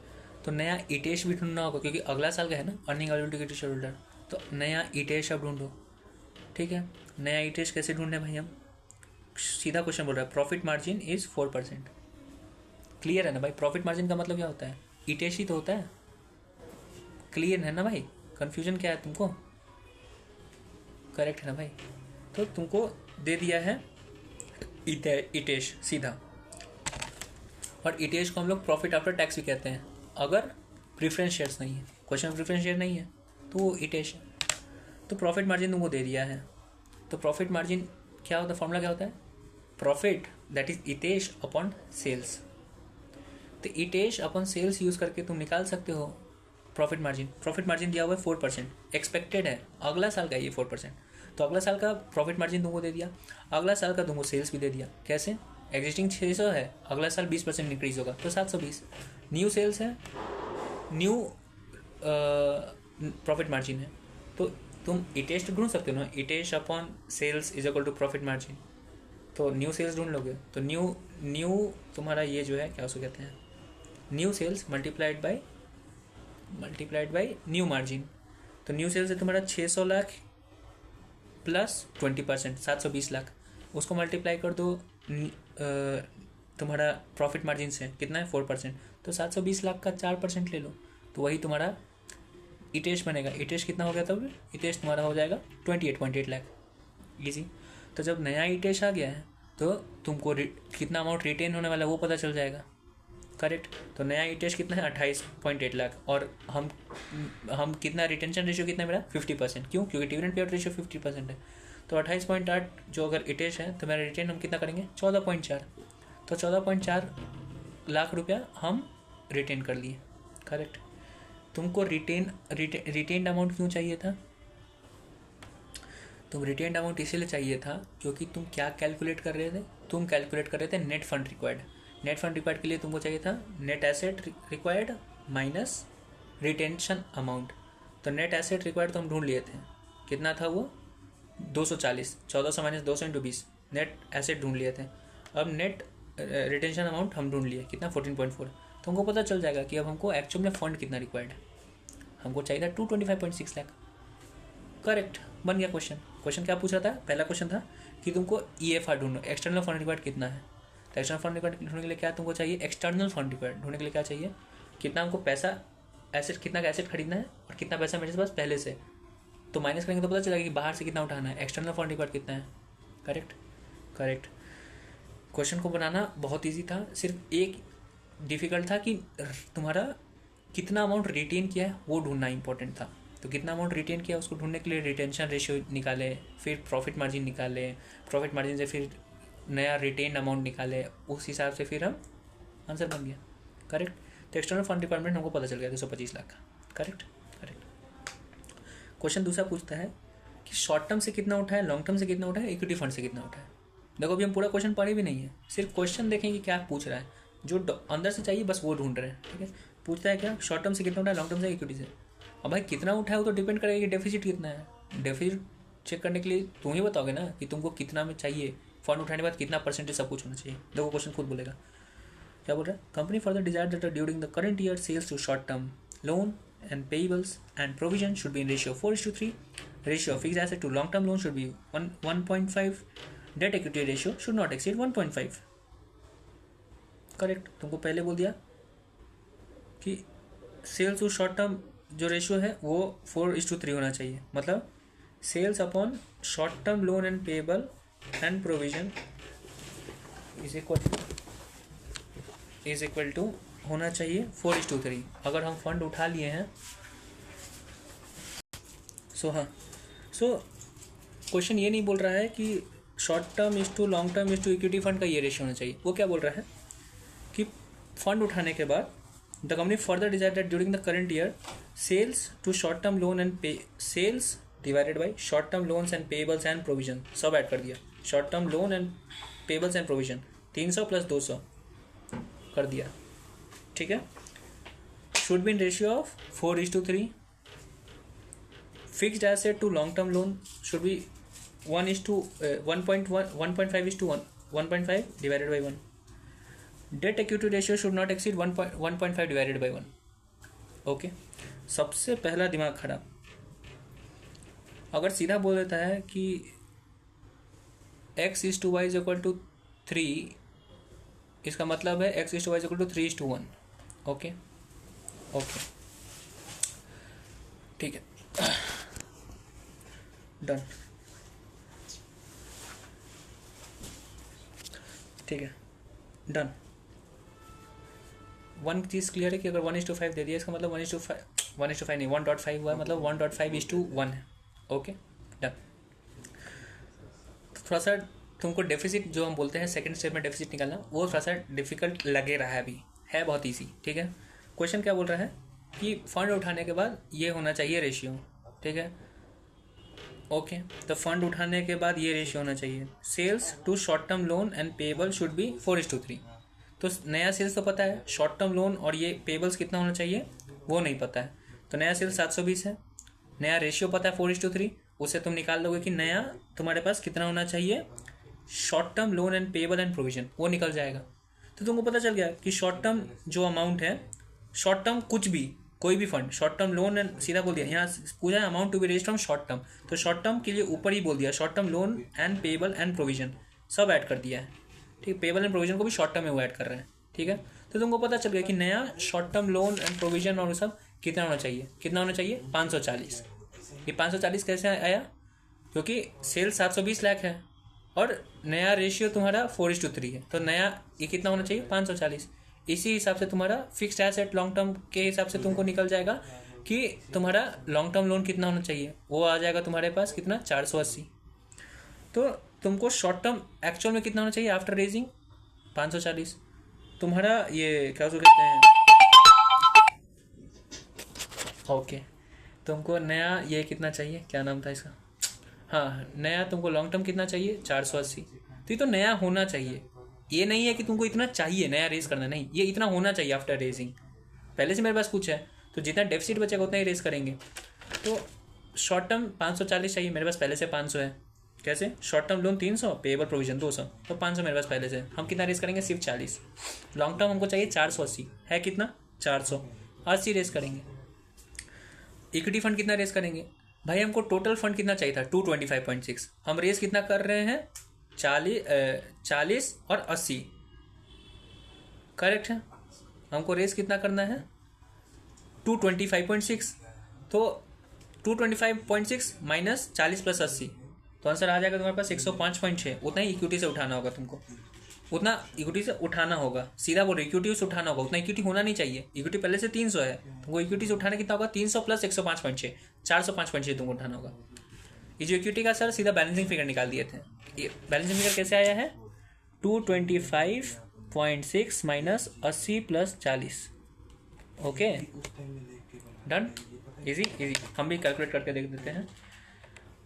तो नया इटेश भी ढूंढना होगा क्योंकि अगला साल का है ना, earning available to equity share holder. तो नया इटेश अब ढूंढो, ठीक है। नया इटेश कैसे ढूंढे भाई, हम सीधा क्वेश्चन बोल रहा है, प्रॉफिट मार्जिन इज 4%, क्लियर है ना भाई। प्रॉफिट मार्जिन का मतलब क्या होता है, इटेश ही तो होता है, क्लियर है ना भाई, कंफ्यूजन क्या है तुमको, करेक्ट है ना भाई। तो तुमको दे दिया है इटेश सीधा, और इटेश को हम लोग प्रॉफिट आफ्टर टैक्स भी कहते हैं अगर प्रेफरेंस शेयर्स नहीं है। क्वेश्चन में प्रेफरेंस शेयर नहीं है तो वो इटेश है। तो प्रॉफिट मार्जिन तुमको दे दिया है, तो प्रॉफिट मार्जिन क्या होता है, फॉर्मूला क्या होता है, profit that is EAT upon sales. तो इटेश अपॉन सेल्स यूज़ करके तुम निकाल सकते हो प्रॉफिट मार्जिन। प्रॉफिट मार्जिन दिया हुआ है 4%, एक्सपेक्टेड है अगला साल का ये 4%। तो अगला साल का प्रॉफिट मार्जिन तुमको दे दिया, अगला साल का तुमको सेल्स भी दे दिया। कैसे, एग्जिस्टिंग 600 है, अगला साल 20% इंक्रीज होगा तो 720। न्यू सेल्स है, न्यू प्रॉफिट मार्जिन है, तो तुम इटेश ढूंढ सकते हो ना, EAT upon sales is equal to profit margin. तो न्यू सेल्स ढूंढ लोगे तो न्यू तुम्हारा ये जो है क्या उसको कहते हैं, new sales multiplied by new margin. तो न्यू सेल्स है तुम्हारा 600 लाख प्लस 20% 720 लाख, उसको मल्टीप्लाई कर दो तुम्हारा प्रॉफिट मार्जिन से, कितना है 4%। तो 720 लाख का 4% ले लो तो वही तुम्हारा इटेश बनेगा। इटेश कितना हो गया तब, इटेश तुम्हारा हो जाएगा 28.8 लाख, ईजी। तो जब नया ई टेस्ट आ गया है तो तुमको कितना अमाउंट रिटेन होने वाला है वो पता चल जाएगा, करेक्ट। तो नया ई टेस्ट कितना है 28.8 लाख, और हम कितना रिटेंशन रेशियो कितना मेरा 50%, क्यों? क्योंकि डिविडेंड पे आउट रेशियो 50% है। तो 28.8 जो अगर ई टेस्ट है तो मेरा रिटेन हम कितना करेंगे 14.4, तो 14.4 लाख रुपया हम रिटेन कर लिए, करेक्ट। तुमको रिटेन अमाउंट क्यों चाहिए था? तुम रिटेन अमाउंट इसीलिए चाहिए था क्योंकि तुम क्या कैलकुलेट कर रहे थे? तुम कैलकुलेट कर रहे थे net fund required. Net fund required के लिए तुमको चाहिए था net asset required minus retention amount. तो नेट एसेट रिक्वायर्ड तो हम ढूंढ लिए थे, कितना था वो 240, 1400 माइनस 200 इंटू 20, नेट एसेट ढूंढ लिए थे। अब नेट रिटेंशन अमाउंट हम ढूंढ लिए कितना 14.4। तो हमको पता चल जाएगा कि अब हमको एक्चुअल में फंड कितना रिक्वायर्ड है। हमको चाहिए था 225.6 लाख, करेक्ट, बन गया क्वेश्चन। क्वेश्चन क्या पूछ रहा था? पहला क्वेश्चन था कि तुमको EFR ढूंढो, एक्सटर्नल फंड रिक्वायर्ड कितना है। तो एक्सटर्नल फंड रिक्वायर्ड ढूंढने के लिए क्या तुमको चाहिए? एक्सटर्नल फंड रिक्वायर्ड ढूंढने के लिए क्या चाहिए? कितना हमको पैसा एसेट, कितना का एसेट खरीदना है और कितना पैसा मेरे पास पहले से। तो माइनस करेंगे तो पता चलेगा कि बाहर से कितना उठाना है। एक्सटर्नल फंड रिक्वायर्ड कितना है, करेक्ट करेक्ट। क्वेश्चन को बनाना बहुत ईजी था, सिर्फ एक डिफ़िकल्ट था कि तुम्हारा कितना अमाउंट रिटेन किया है वो ढूंढना इंपॉर्टेंट था। तो कितना अमाउंट रिटेन किया उसको ढूंढने के लिए रिटेंशन रेशियो निकाले, फिर प्रॉफिट मार्जिन निकाले, प्रॉफिट मार्जिन से फिर नया रिटेन अमाउंट निकाले, उस हिसाब से फिर हम आंसर बन गया, करेक्ट। तो एक्सटर्नल फंड रिक्वायरमेंट हमको पता चल गया 225 लाख का, करेक्ट करेक्ट। क्वेश्चन दूसरा पूछता है कि शॉर्ट टर्म से कितना उठाए, लॉन्ग टर्म से कितना उठाए, इक्विटी फंड से कितना उठाए। देखो अभी हम पूरा क्वेश्चन पढ़े भी नहीं है, सिर्फ क्वेश्चन देखेंगे क्या पूछ रहा है, जो अंदर से चाहिए बस वो ढूंढ रहे हैं, ठीक है। पूछता है क्या, शॉर्ट टर्म से कितना उठाए, लॉन्ग टर्म से, इक्विटी से। अब भाई कितना उठाए वो तो डिपेंड करेगा कि डेफिसिट कितना है। डेफिसिट चेक करने के लिए तुम ही बताओगे ना कि तुमको कितना में चाहिए, फंड उठाने के बाद कितना परसेंटेज सब कुछ होना चाहिए। देखो क्वेश्चन खुद बोलेगा, क्या बोल रहा है? Company further desire that during the current year sales to short term loan and payables and provision should be in ratio 4:3, ratio of fixed asset to long term loan should be 1.5, debt equity ratio should not exceed 1.5, correct. तुमको पहले बोल दिया कि sales to short term जो ratio है वो 4:3 होना चाहिए, मतलब sales upon short term loan and payable and provision is equal to होना चाहिए 4:3। अगर हम फंड उठा लिए हैं सो क्वेश्चन ये नहीं बोल रहा है कि short term is to long term is to equity fund का ये रेशियो होना चाहिए। वो क्या बोल रहा है कि फंड उठाने के बाद the company further desire that during the current year sales to short term loan and payables divided by short term loans and payables and provision, सब ऐड कर दिया। Short term loan and payables and provision 300 plus 200 कर दिया, ठीक है। Should be in ratio of 4:3। Fixed asset to long term loan should be 1.5 divided by 1. Debt equity ratio should not exceed 1.5 divided by 1. Okay, सबसे पहला दिमाग खराब। अगर सीधा बोल देता है कि x=y=3, इसका मतलब है x=y=3:1। ओके ओके ठीक है, डन, ठीक है डन। वन चीज़ क्लियर है कि अगर 1:5 दे दिया इसका मतलब 1:5 नहीं 1.5 हुआ है, मतलब 1.5:1 है। Okay done. थोड़ा सा तुमको डेफिसिट जो हम बोलते हैं सेकंड स्टेप में डेफिसिट निकालना, वो थोड़ा सा डिफिकल्ट लगे रहा है, अभी है बहुत ईजी, ठीक है। क्वेश्चन क्या बोल रहा है कि फंड उठाने के बाद ये होना चाहिए रेशियो, ठीक है। ओके, तो फंड उठाने के बाद ये रेशियो होना चाहिए। Sales to short term loan and payable should be 4:3। तो नया सेल्स तो पता है, शॉर्ट टर्म लोन और ये पेबल्स कितना होना चाहिए वो नहीं पता है। तो नया सेल्स 720 है, नया रेशियो पता है 4:3, उससे तुम निकाल दोगे कि नया तुम्हारे पास कितना होना चाहिए short term loan and payable and provision, वो निकल जाएगा। तो तुमको पता चल गया कि शॉर्ट टर्म जो अमाउंट है, शॉर्ट टर्म कुछ भी कोई भी fund, short term loan and सीधा बोल दिया, यहाँ पूछा है amount to be raised from short term, तो शॉर्ट टर्म के लिए ऊपर ही बोल दिया short term loan and payable and provision सब ऐड कर दिया है, ठीक है। पेबल एंड प्रोविजन को भी शॉर्ट टर्म में वो ऐड कर रहे हैं, ठीक है। तो तुमको पता चल गया कि नया short term loan and provision और सब कितना होना चाहिए, 540। ये 540 कैसे आया, क्योंकि सेल 720 लाख है और नया रेशियो तुम्हारा 4:3 है, तो नया ये कितना होना चाहिए 540। इसी हिसाब से तुम्हारा फिक्स्ड एसेट लॉन्ग टर्म के हिसाब से तुमको निकल जाएगा कि तुम्हारा लॉन्ग टर्म लोन कितना होना चाहिए, वो आ जाएगा तुम्हारे पास कितना 480। तो तुमको शॉर्ट टर्म एक्चुअल में कितना होना चाहिए आफ्टर रेजिंग 540। तुम्हारा ये क्या उसको कहते हैं, ओके, तुमको नया ये कितना चाहिए, क्या नाम था इसका, हाँ नया तुमको लॉन्ग टर्म कितना चाहिए 480। तो ये तो नया होना चाहिए, ये नहीं है कि तुमको इतना चाहिए नया रेज करना, नहीं, ये इतना होना चाहिए आफ्टर रेजिंग। पहले से मेरे पास कुछ है तो जितना डेफिसिट बचेगा उतना ही रेज करेंगे। तो शॉर्ट टर्म 540 चाहिए, मेरे पास पहले से 500 है। कैसे, short term loan 300, payable provision 200, तो 500 मेरे पास पहले से। हम कितना रेज करेंगे, सिर्फ 40। लॉन्ग टर्म हमको चाहिए 480, है कितना 480 रेज करेंगे। इक्विटी फंड कितना रेज करेंगे भाई, हमको टोटल फंड कितना चाहिए था 225.6, हम रेज कितना कर रहे हैं 40 और 80, करेक्ट है। हमको रेज कितना करना है 225.6, तो 225.6 माइनस 40 प्लस 80, तो आंसर आ जाएगा तुम्हारे पास 105.6। उतना ही इक्विटी से उठाना होगा तुमको, उतना इक्विटी से उठाना होगा, सीधा बोल रहे इक्विटी से उठाना होगा, उतना इक्विटी होना नहीं चाहिए। इक्विटी पहले से 300 है, तुमको इक्विटी से उठाना कितना होगा 300 प्लस 105.6, 405.6 तुमको उठाना होगा। ये जो इक्विटी का सर सीधा बैलेंसिंग फिगर निकाल दिए थे। ये बैलेंसिंग फिगर कैसे आया है 225.6 minus 80 plus 40, okay done, easy easy. हम भी कैलकुलेट करके देख देते हैं,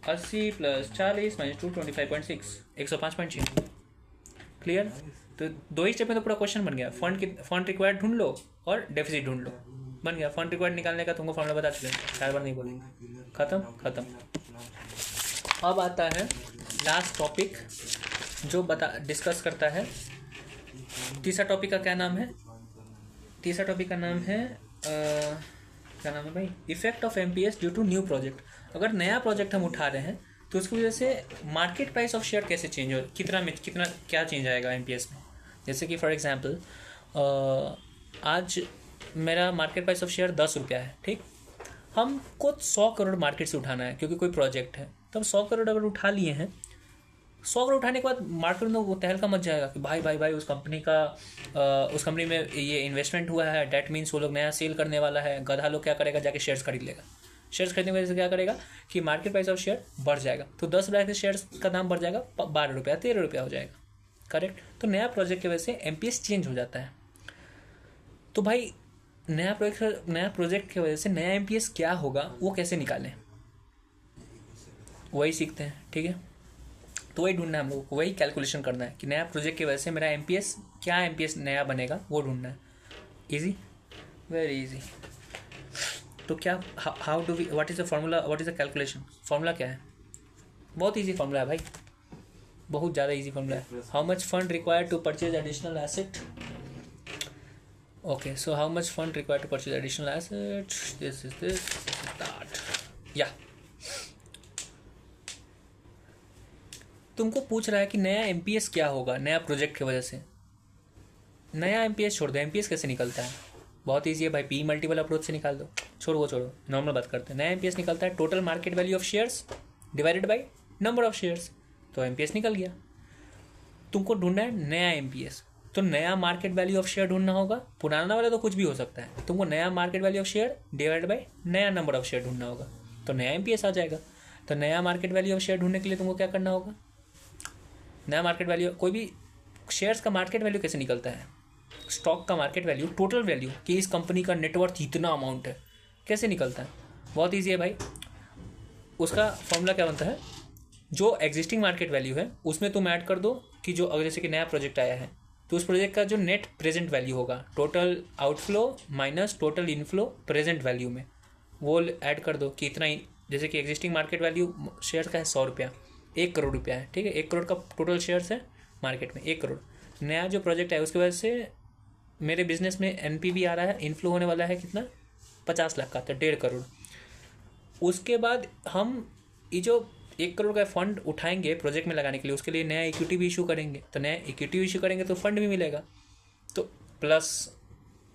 80 प्लस 40 माइनस 225.6, 105.6, क्लियर। तो दो ही स्टेप में तो पूरा क्वेश्चन बन गया। फंड रिक्वायर्ड ढूंढ लो और डेफिसिट ढूंढ लो, बन गया। फंड रिक्वायर्ड निकालने का तुमको फॉर्मूला बता चुके, 4 बार नहीं बोलेंगे, खत्म। अब आता है लास्ट टॉपिक जो डिस्कस करता है। तीसरा टॉपिक का क्या नाम है, तीसरा टॉपिक का नाम है क्या नाम है भाई, effect of MPS due to new project. अगर नया प्रोजेक्ट हम उठा रहे हैं तो उसकी वजह से मार्केट प्राइस ऑफ शेयर कैसे चेंज हो, कितना क्या चेंज आएगा एमपीएस में। जैसे कि फॉर एग्जांपल आज मेरा मार्केट प्राइस ऑफ शेयर 10 रुपया है, ठीक, हमको 100 करोड़ मार्केट से उठाना है क्योंकि कोई प्रोजेक्ट है। तो हम 100 करोड़ अगर उठा लिए हैं, 100 करोड़ उठाने के बाद मार्केट में वो तहलका मच जाएगा कि भाई उस कंपनी में ये इन्वेस्टमेंट हुआ है, डेट मीन्स वो लोग नया सेल करने वाला है। गधा लोग क्या करेगा, जाके शेयर्स खरीद लेगा। शेयर्स खरीदने की वजह से क्या करेगा कि मार्केट प्राइस ऑफ शेयर बढ़ जाएगा, तो 10 रुपये के शेयर्स का दाम बढ़ जाएगा 12 रुपया 13 रुपया हो जाएगा, करेक्ट। तो नया प्रोजेक्ट की वजह से एमपीएस चेंज हो जाता है। तो भाई नया प्रोजेक्ट की वजह से नया एमपीएस क्या होगा वो कैसे निकालें, वही सीखते हैं, ठीक है। तो वही ढूंढना है हम लोगों को, वही कैलकुलेशन करना है कि नया प्रोजेक्ट की वजह से मेरा एमपीएस क्या एमपीएस नया बनेगा, वो ढूंढना है। Easy, very easy. तो क्या how do we, what is the formula, what is the calculation, formula क्या है, बहुत इजी फार्मूला है भाई, बहुत ज़्यादा इजी फार्मूला है। How much fund required to purchase additional asset, okay, so how much fund required to purchase additional asset, this is that, या तुमको पूछ रहा है कि नया एमपीएस क्या होगा नया प्रोजेक्ट की वजह से। नया एमपीएस छोड़ दो, एमपीएस कैसे निकलता है, बहुत ईजी है भाई, पी मल्टीपल अप्रोच से निकाल दो। छोड़ो, नॉर्मल बात करते हैं। नया एमपीएस निकलता है total market value of shares divided by number of shares, तो एमपीएस निकल गया। तुमको ढूंढना है नया एमपीएस, तो नया मार्केट वैल्यू ऑफ शेयर ढूंढना होगा। पुराना वाला तो कुछ भी हो सकता है, तुमको नया market value of share divide by नया नंबर ऑफ शेयर ढूंढना होगा, तो नया एमपीएस आ जाएगा। तो नया मार्केट वैल्यू ऑफ शेयर ढूंढने के लिए तुमको क्या करना होगा, नया मार्केट वैल्यू, कोई भी शेयर्स का मार्केट वैल्यू कैसे निकलता है, स्टॉक का मार्केट वैल्यू, टोटल वैल्यू कि इस कंपनी का नेटवर्थ इतना अमाउंट है, कैसे निकलता है, बहुत ईजी है भाई। उसका फॉर्मूला क्या बनता है, जो एग्जिस्टिंग मार्केट वैल्यू है उसमें तुम ऐड कर दो कि जो अगर जैसे कि नया प्रोजेक्ट आया है तो उस प्रोजेक्ट का जो नेट प्रेजेंट वैल्यू होगा, total outflow minus total inflow present value में, वो ऐड कर दो कि इतना ही। जैसे कि एग्जिस्टिंग मार्केट वैल्यू शेयर का है 100 रुपया, 1 करोड़ रुपया है, ठीक है, 1 करोड़ का टोटल शेयर्स है मार्केट में, 1 करोड़। नया जो प्रोजेक्ट है उसकी वजह से मेरे बिजनेस में एनपीवी आ रहा है, इनफ्लो होने वाला है कितना 50 लाख का, तो 1.5 करोड़। उसके बाद हम ये जो 1 करोड़ का फंड उठाएंगे प्रोजेक्ट में लगाने के लिए, उसके लिए नया इक्विटी भी इशू करेंगे, तो नया इक्विटी इशू करेंगे तो फंड भी मिलेगा, तो प्लस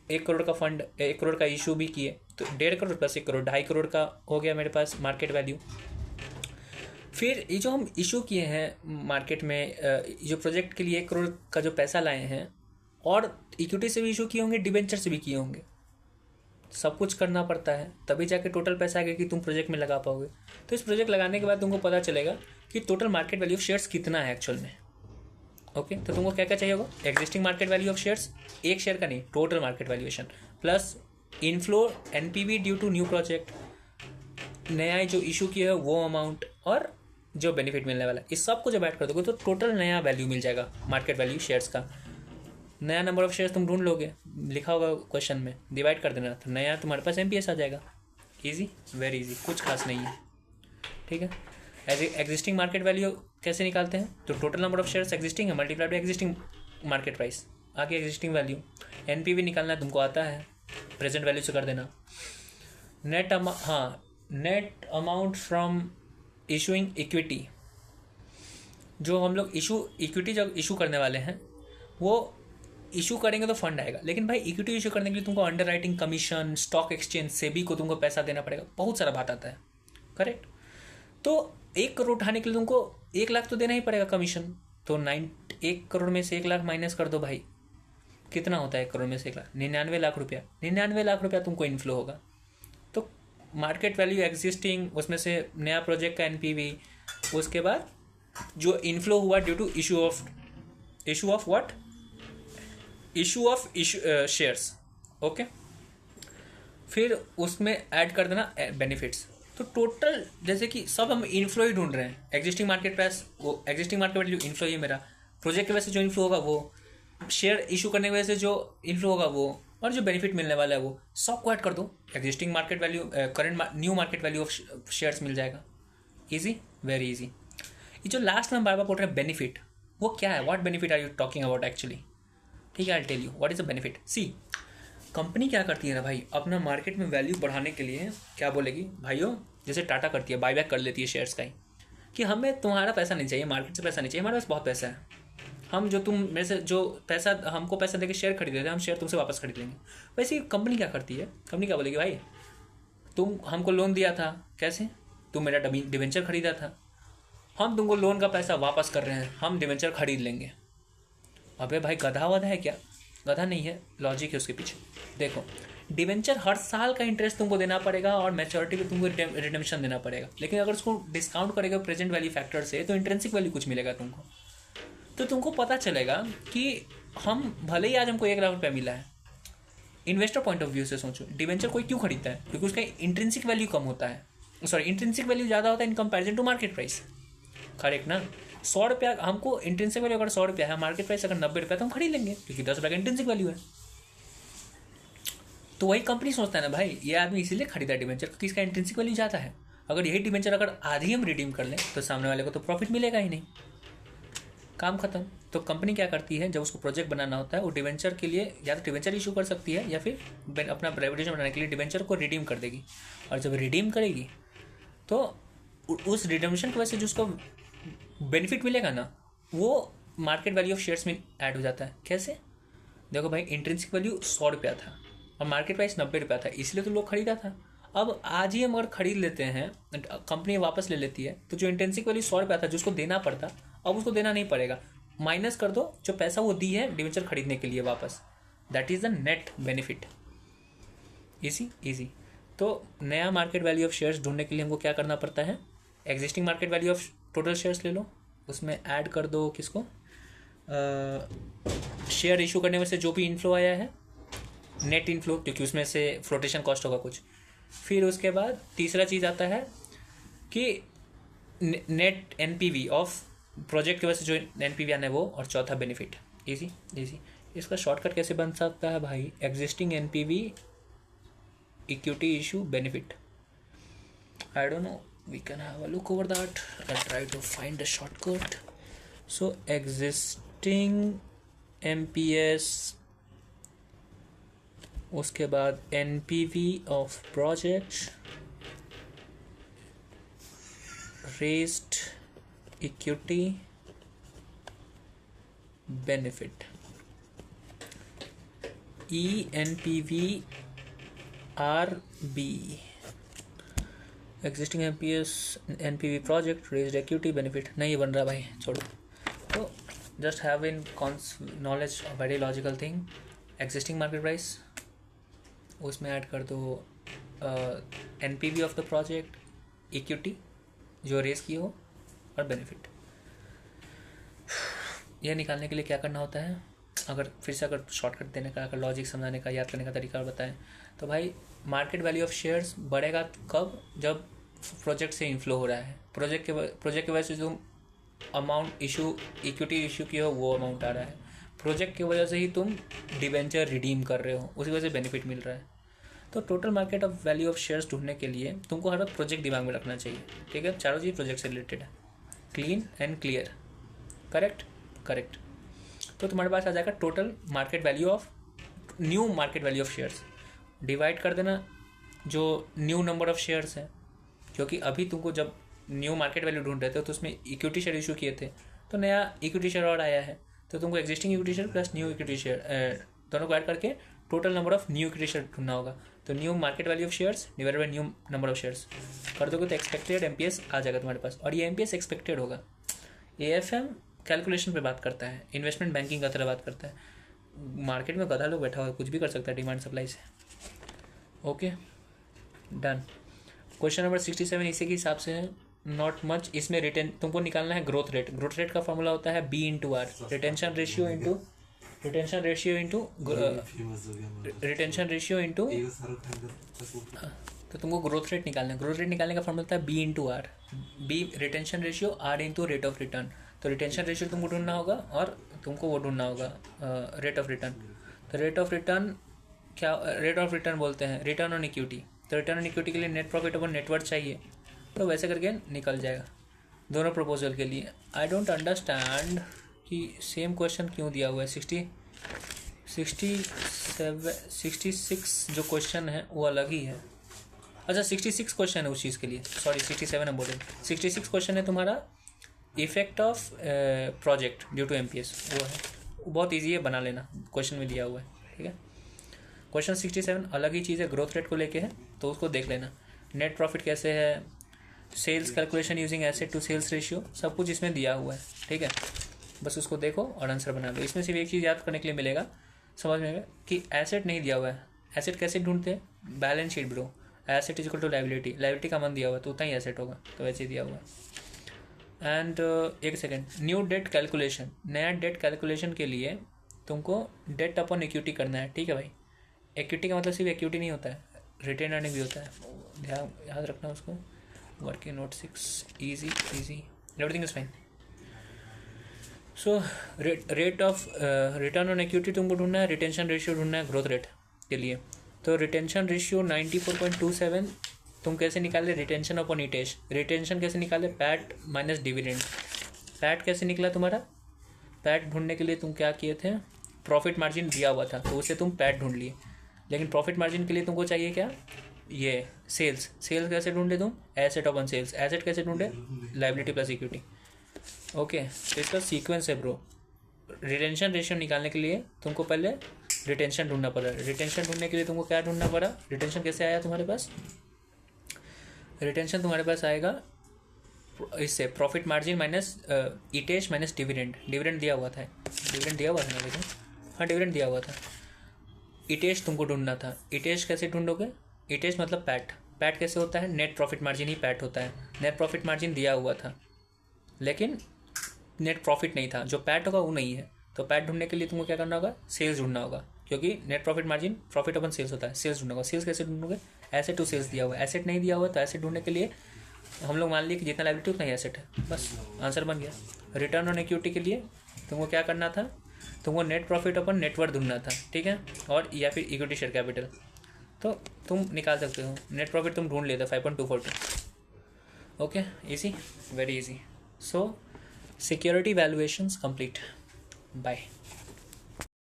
1 करोड़ का फंड, 1 करोड़ का इशू भी किए, तो 1.5 करोड़ प्लस 1 करोड़ 2.5 करोड़ का हो गया मेरे पास मार्केट वैल्यू। फिर ये जो हम इशू किए हैं मार्केट में, जो प्रोजेक्ट के लिए 1 करोड़ का जो पैसा लाए हैं, और इक्विटी से भी इशू किए होंगे, डिबेंचर से भी किए होंगे, सब कुछ करना पड़ता है, तभी जाके टोटल पैसा आएगा कि तुम प्रोजेक्ट में लगा पाओगे। तो इस प्रोजेक्ट लगाने के बाद तुमको पता चलेगा कि total market value of shares कितना है एक्चुअल में। ओके, तो तुमको क्या क्या चाहिए होगा? Existing market value of shares, एक शेयर का नहीं, total market valuation, plus inflow NPV due to new project, नया जो इशू किया है वो अमाउंट, और जो बेनिफिट मिलने वाला है, इस सब को जब ऐड कर दोगे तो टोटल नया वैल्यू मिल जाएगा मार्केट वैल्यू शेयर्स का। नया नंबर ऑफ शेयर्स तुम ढूंढ लोगे, लिखा होगा क्वेश्चन में, डिवाइड कर देना, तो नया तुम्हारे पास एमपीएस आ जाएगा। इजी, वेरी इजी, कुछ खास नहीं है। ठीक है, एग्जिस्टिंग मार्केट वैल्यू कैसे निकालते हैं? तो total number of shares existing है multiplied by existing market price, आगे एग्जिस्टिंग वैल्यू। एनपीवी निकालना तुमको आता है, प्रेजेंट वैल्यू से कर देना। Net amount from issuing equity, जो हम लोग इक्विटी जब इशू करने वाले हैं, वो इशू करेंगे तो फंड आएगा, लेकिन भाई इक्विटी इशू करने के लिए तुमको under writing commission, stock exchange, SEBI को तुमको पैसा देना पड़ेगा, बहुत सारा बात आता है। करेक्ट, तो 1 करोड़ उठाने के लिए तुमको 1 लाख तो देना ही पड़ेगा कमीशन। तो 1 करोड़ में से 1 लाख माइनस कर दो भाई, कितना होता है 1 करोड़ में से 1 लाख? 99 लाख रुपया। 99 लाख रुपया तुमको इनफ्लो होगा। तो मार्केट वैल्यू एग्जिस्टिंग, उसमें से नया प्रोजेक्ट का एनपीवी, उसके बाद जो इनफ्लो हुआ due to issue of what, issue of shares. Okay, फिर उसमें ऐड कर देना बेनिफिट्स। तो टोटल जैसे कि सब हम इनफ्लो ही ढूंढ रहे हैं, एग्जिस्टिंग मार्केट प्राइस, वो एग्जिस्टिंग मार्केट वैल्यू इनफ्लो ही मेरा, प्रोजेक्ट की वजह से जो इनफ्लो होगा वो, शेयर इशू करने की वजह से जो इनफ्लो होगा वो, और जो बेनिफिट मिलने वाला है वो, सब को ऐड कर दो, existing market value, current new market value of shares मिल जाएगा। Easy, very easy. ये जो लास्ट में बार बार बोल रहे हैं बेनिफिट, वो क्या है? What benefit are you talking about actually? ठीक है, I tell you what is a benefit. See, company क्या करती है ना भाई, अपना मार्केट में वैल्यू बढ़ाने के लिए क्या बोलेगी भाइयों, जैसे टाटा करती है, बायबैक कर लेती है शेयर्स का ही, कि हमें तुम्हारा पैसा नहीं चाहिए, मार्केट से पैसा नहीं चाहिए, हमारे पास बहुत पैसा है, हम जो तुम मेरे से जो पैसा, हमको पैसा देके शेयर खरीद लेते हैं, हम शेयर तुमसे वापस खरीद लेंगे। वैसे कंपनी क्या करती है, कंपनी क्या बोलेगी, भाई तुम हमको लोन दिया था, कैसे? तुम मेरा डिवेंचर खरीदा था, हम तुमको लोन का पैसा वापस कर रहे हैं, हम डिवेंचर खरीद लेंगे। अबे भाई गधा वधा है क्या? गधा नहीं है, लॉजिक है उसके पीछे। देखो, डिवेंचर हर साल का इंटरेस्ट तुमको देना पड़ेगा और मैच्योरिटी पे तुमको रिडेम्पशन देना पड़ेगा, लेकिन अगर उसको डिस्काउंट करेगा प्रेजेंट वैल्यू फैक्टर से तो इंट्रिंसिक वैल्यू कुछ मिलेगा तुमको। तो तुमको पता चलेगा कि हम भले ही आज हमको 1 लाख रुपया मिला है, इन्वेस्टर पॉइंट ऑफ व्यू से सोचो, डिवेंचर कोई क्यों खरीदता है? क्योंकि उसका इंट्रिंसिक वैल्यू कम होता है, सॉरी इंट्रिंसिक वैल्यू ज़्यादा होता है in comparison to market price. Correct ना? 100 रुपया हमको इंट्रिंसिक वैल्यू अगर 100 रुपया है, मार्केट प्राइस अगर 90 रुपया, तो हम खरीद लेंगे, क्योंकि 10 रुपये का इंट्रिंसिक वैल्यू है। तो वही कंपनी सोचता है ना भाई, ये आदमी इसीलिए खरीदा डिवेंचर क्योंकि इसका इंट्रिंसिक वैल्यू ज़्यादा है। अगर यही डिवेंचर अगर आधी हम रिडीम कर लें तो सामने वाले को तो प्रॉफिट मिलेगा ही नहीं, काम खत्म। तो कंपनी क्या करती है, जब उसको प्रोजेक्ट बनाना होता है, वो डिवेंचर के लिए या तो डिवेंचर इशू कर सकती है या फिर अपना रेपुटेशन बनाने के लिए डिवेंचर को रिडीम कर देगी। और जब रिडीम करेगी तो उस रिडम्पशन की वजह से जो उसको बेनिफिट मिलेगा ना, वो मार्केट वैल्यू ऑफ शेयर्स में ऐड हो जाता है। कैसे? देखो भाई, इंट्रिंसिक वैल्यू 100 रुपया था और मार्केट प्राइस 90 रुपया था, इसलिए तो लोग खरीदा था। अब आज ही हम अगर खरीद लेते हैं, कंपनी वापस ले लेती है, तो जो इंट्रिंसिक वैल्यू 100 रुपया था, जो उसको देना पड़ता, अब उसको देना नहीं पड़ेगा, माइनस कर दो जो पैसा वो दी है डिवेंचर खरीदने के लिए वापस। That is the net benefit. Easy. तो नया मार्केट वैल्यू ऑफ शेयर्स ढूंढने के लिए हमको क्या करना पड़ता है, existing market value of total shares ले लो, उसमें ऐड कर दो किसको, शेयर इशू करने में से जो भी इनफ्लो आया है, नेट इनफ्लो, क्योंकि उसमें से फ्लोटेशन कॉस्ट होगा कुछ। फिर उसके बाद तीसरा चीज़ आता है कि नेट एनपीवी ऑफ प्रोजेक्ट की वजह से जो एनपीवी आना है वो, और चौथा बेनिफिट। इजी। इसका शॉर्टकट कैसे बन सकता है भाई, existing NPV equity issue benefit. I don't no, we can have a look over that. I'll try to find a shortcut. So existing MPS, उसके बाद NPV of project, raised equity benefit, ENPV RB, existing MPS NPV project raised equity benefit नहीं बन रहा भाई, छोड़ो। तो just have in knowledge very logical thing, existing market price, उसमें add कर दो NPV of the project, equity जो रेस की हो, और बेनिफिट। यह निकालने के लिए क्या करना होता है, अगर फिर से अगर शॉर्टकट देने का, अगर लॉजिक समझाने का, याद करने का तरीका बताएं तो भाई मार्केट वैल्यू ऑफ शेयर्स बढ़ेगा कब, जब प्रोजेक्ट से इनफ्लो हो रहा है, प्रोजेक्ट की वजह से तुम अमाउंट इशू इक्विटी इशू की हो वो अमाउंट आ रहा है, प्रोजेक्ट की वजह से ही तुम डिबेंचर रिडीम कर रहे हो, उसी वजह से बेनिफिट मिल रहा है। तो total market of value of shares ढूंढने के लिए तुमको हर वक्त प्रोजेक्ट दिमाग में रखना चाहिए, ठीक है। चारों चीज़ प्रोजेक्ट से रिलेटेड है, क्लीन एंड क्लियर, करेक्ट। तो तुम्हारे पास आ जाएगा total market value of new market value of shares, divide कर देना जो न्यू नंबर ऑफ शेयर्स है, क्योंकि अभी तुमको जब न्यू मार्केट वैल्यू ढूंढ रहे थे तो उसमें इक्विटी शेयर इशू किए थे, तो नया इक्विटी शेयर और आया है, तो तुमको existing equity share plus new equity share दोनों को ऐड करके total number of new equity share ढूंढना होगा। तो new market value of shares divided by new number of shares कर दोगे तो एक्सपेक्टेड एमपीएस आ जाएगा तुम्हारे पास, और ये एमपीएस एक्सपेक्टेड होगा। एएफएम कैलकुलेशन पे बात करता है, इन्वेस्टमेंट बैंकिंग का तरह बात करता है, मार्केट में गधा लोग बैठा हुआ है, कुछ भी कर सकता है डिमांड सप्लाई से। Okay done. क्वेश्चन नंबर 67 इसी के हिसाब से है, नॉट मच। इसमें रिटेन तुमको निकालना है ग्रोथ रेट। ग्रोथ रेट का फॉर्मूला होता है b into r, retention ratio into तो तुमको ग्रोथ रेट निकालना है। ग्रोथ रेट निकालने का फॉर्मूला होता है b into r, b retention ratio, r into rate of return. तो रिटेंशन रेशियो तुमको ढूंढना होगा और तुमको वो ढूंढना होगा रेट ऑफ रिटर्न। तो रेट ऑफ रिटर्न क्या, रेट ऑफ रिटर्न बोलते हैं रिटर्न ऑन इक्विटी। तो रिटर्न ऑन इक्विटी के लिए नेट प्रॉफिट अपन नेटवर्थ चाहिए, तो वैसे करके निकल जाएगा दोनों प्रपोजल के लिए। आई डोंट अंडरस्टैंड कि सेम क्वेश्चन क्यों दिया हुआ है। 66 जो क्वेश्चन है वो अलग ही है। अच्छा 66 क्वेश्चन है उस चीज़ के लिए, सॉरी 67 हम बोल रहे हैं। 66 क्वेश्चन है तुम्हारा effect of project due to MPS, वो है, बहुत ईजी है, बना लेना, क्वेश्चन में दिया हुआ है, ठीक है। क्वेश्चन 67 अलग ही चीज़ है, ग्रोथ रेट को लेके है, तो उसको देख लेना। नेट प्रॉफिट कैसे है, sales calculation using asset to sales ratio, सब कुछ इसमें दिया हुआ है, ठीक है। बस उसको देखो और आंसर बना लो। इसमें सिर्फ एक चीज़ याद करने के लिए मिलेगा, समझ में कि एसेट नहीं दिया हुआ है। एसेट कैसे ढूंढते हैं, balance sheet bro, asset is equal to liability, liability का मन दिया हुआ है तो उतना ही एसेट होगा, तो वैसे ही दिया हुआ है। एंड एक सेकेंड, न्यू डेट कैलकुलेशन, नया डेट कैलकुलेशन के लिए तुमको डेट अपॉन इक्विटी करना है, ठीक है भाई। इक्विटी का मतलब सिर्फ इक्विटी नहीं होता है, रिटेन अर्निंग भी होता है, ध्यान याद रखना उसको। Working note 6 easy everything is fine. So rate of return on equity तुमको ढूंढना है, रिटेंशन रेशियो ढूंढना है ग्रोथ रेट के लिए। तो रिटेंशन रेशियो 94.27 तुम कैसे निकाले, रिटेंशन अपॉन इटेश। रिटेंशन कैसे निकाले, पैट माइनस डिविडेंड। पैट कैसे निकला तुम्हारा, पैट ढूंढने के लिए तुम क्या किए थे, प्रॉफिट मार्जिन दिया हुआ था तो उसे तुम पैट ढूंढ लिए, लेकिन प्रॉफिट मार्जिन के लिए तुमको चाहिए क्या, ये सेल्स। कैसे ढूंढे तुम, एसेट अपॉन सेल्स। एसेट कैसे ढूंढे, लाइबिलिटी प्लस इक्विटी। ओके तो इसका सीक्वेंस है ब्रो। रिटेंशन रेशियो निकालने के लिए तुमको पहले रिटेंशन ढूंढना पड़ा, रिटेंशन ढूंढने के लिए तुमको क्या ढूंढना पड़ा, रिटेंशन कैसे आया तुम्हारे पास, रिटेंशन तुम्हारे पास आएगा इससे profit margin minus EAT minus dividend. Dividend दिया हुआ था ना, लेकिन हाँ डिविडेंड दिया हुआ था। इटेश तुमको ढूंढना था। इटेश कैसे ढूंढोगे, इटेश मतलब पैट। पैट कैसे होता है, नेट प्रॉफिट मार्जिन ही पैट होता है। नेट प्रॉफिट मार्जिन दिया हुआ था लेकिन नेट प्रॉफिट नहीं था, जो पैट होगा वो नहीं है। तो पैट ढूंढने के लिए तुमको क्या करना होगा, सेल्स ढूंढना होगा, क्योंकि नेट प्रॉफिट मार्जिन प्रॉफिट अपन सेल्स होता है, सेल्स ढूंढना होगा। सेल्स कैसे ढूंढोगे, एसेट टू सेल्स दिया हुआ है, एसेट नहीं दिया हुआ तो एसेट ढूंढने के लिए हम लोग मान लिए कि जितना लायबिलिटी उतना ही एसेट है, बस आंसर बन गया। रिटर्न ऑन इक्विटी के लिए तुमको क्या करना था, तुमको नेट प्रॉफिट अपन नेटवर्थ ढूंढना था, ठीक है, और या फिर इक्विटी शेयर कैपिटल। तो तुम निकाल सकते हो, नेट प्रॉफिट तुम ढूंढ लेते 5.242। Okay easy, very easy. So security valuations complete, bye.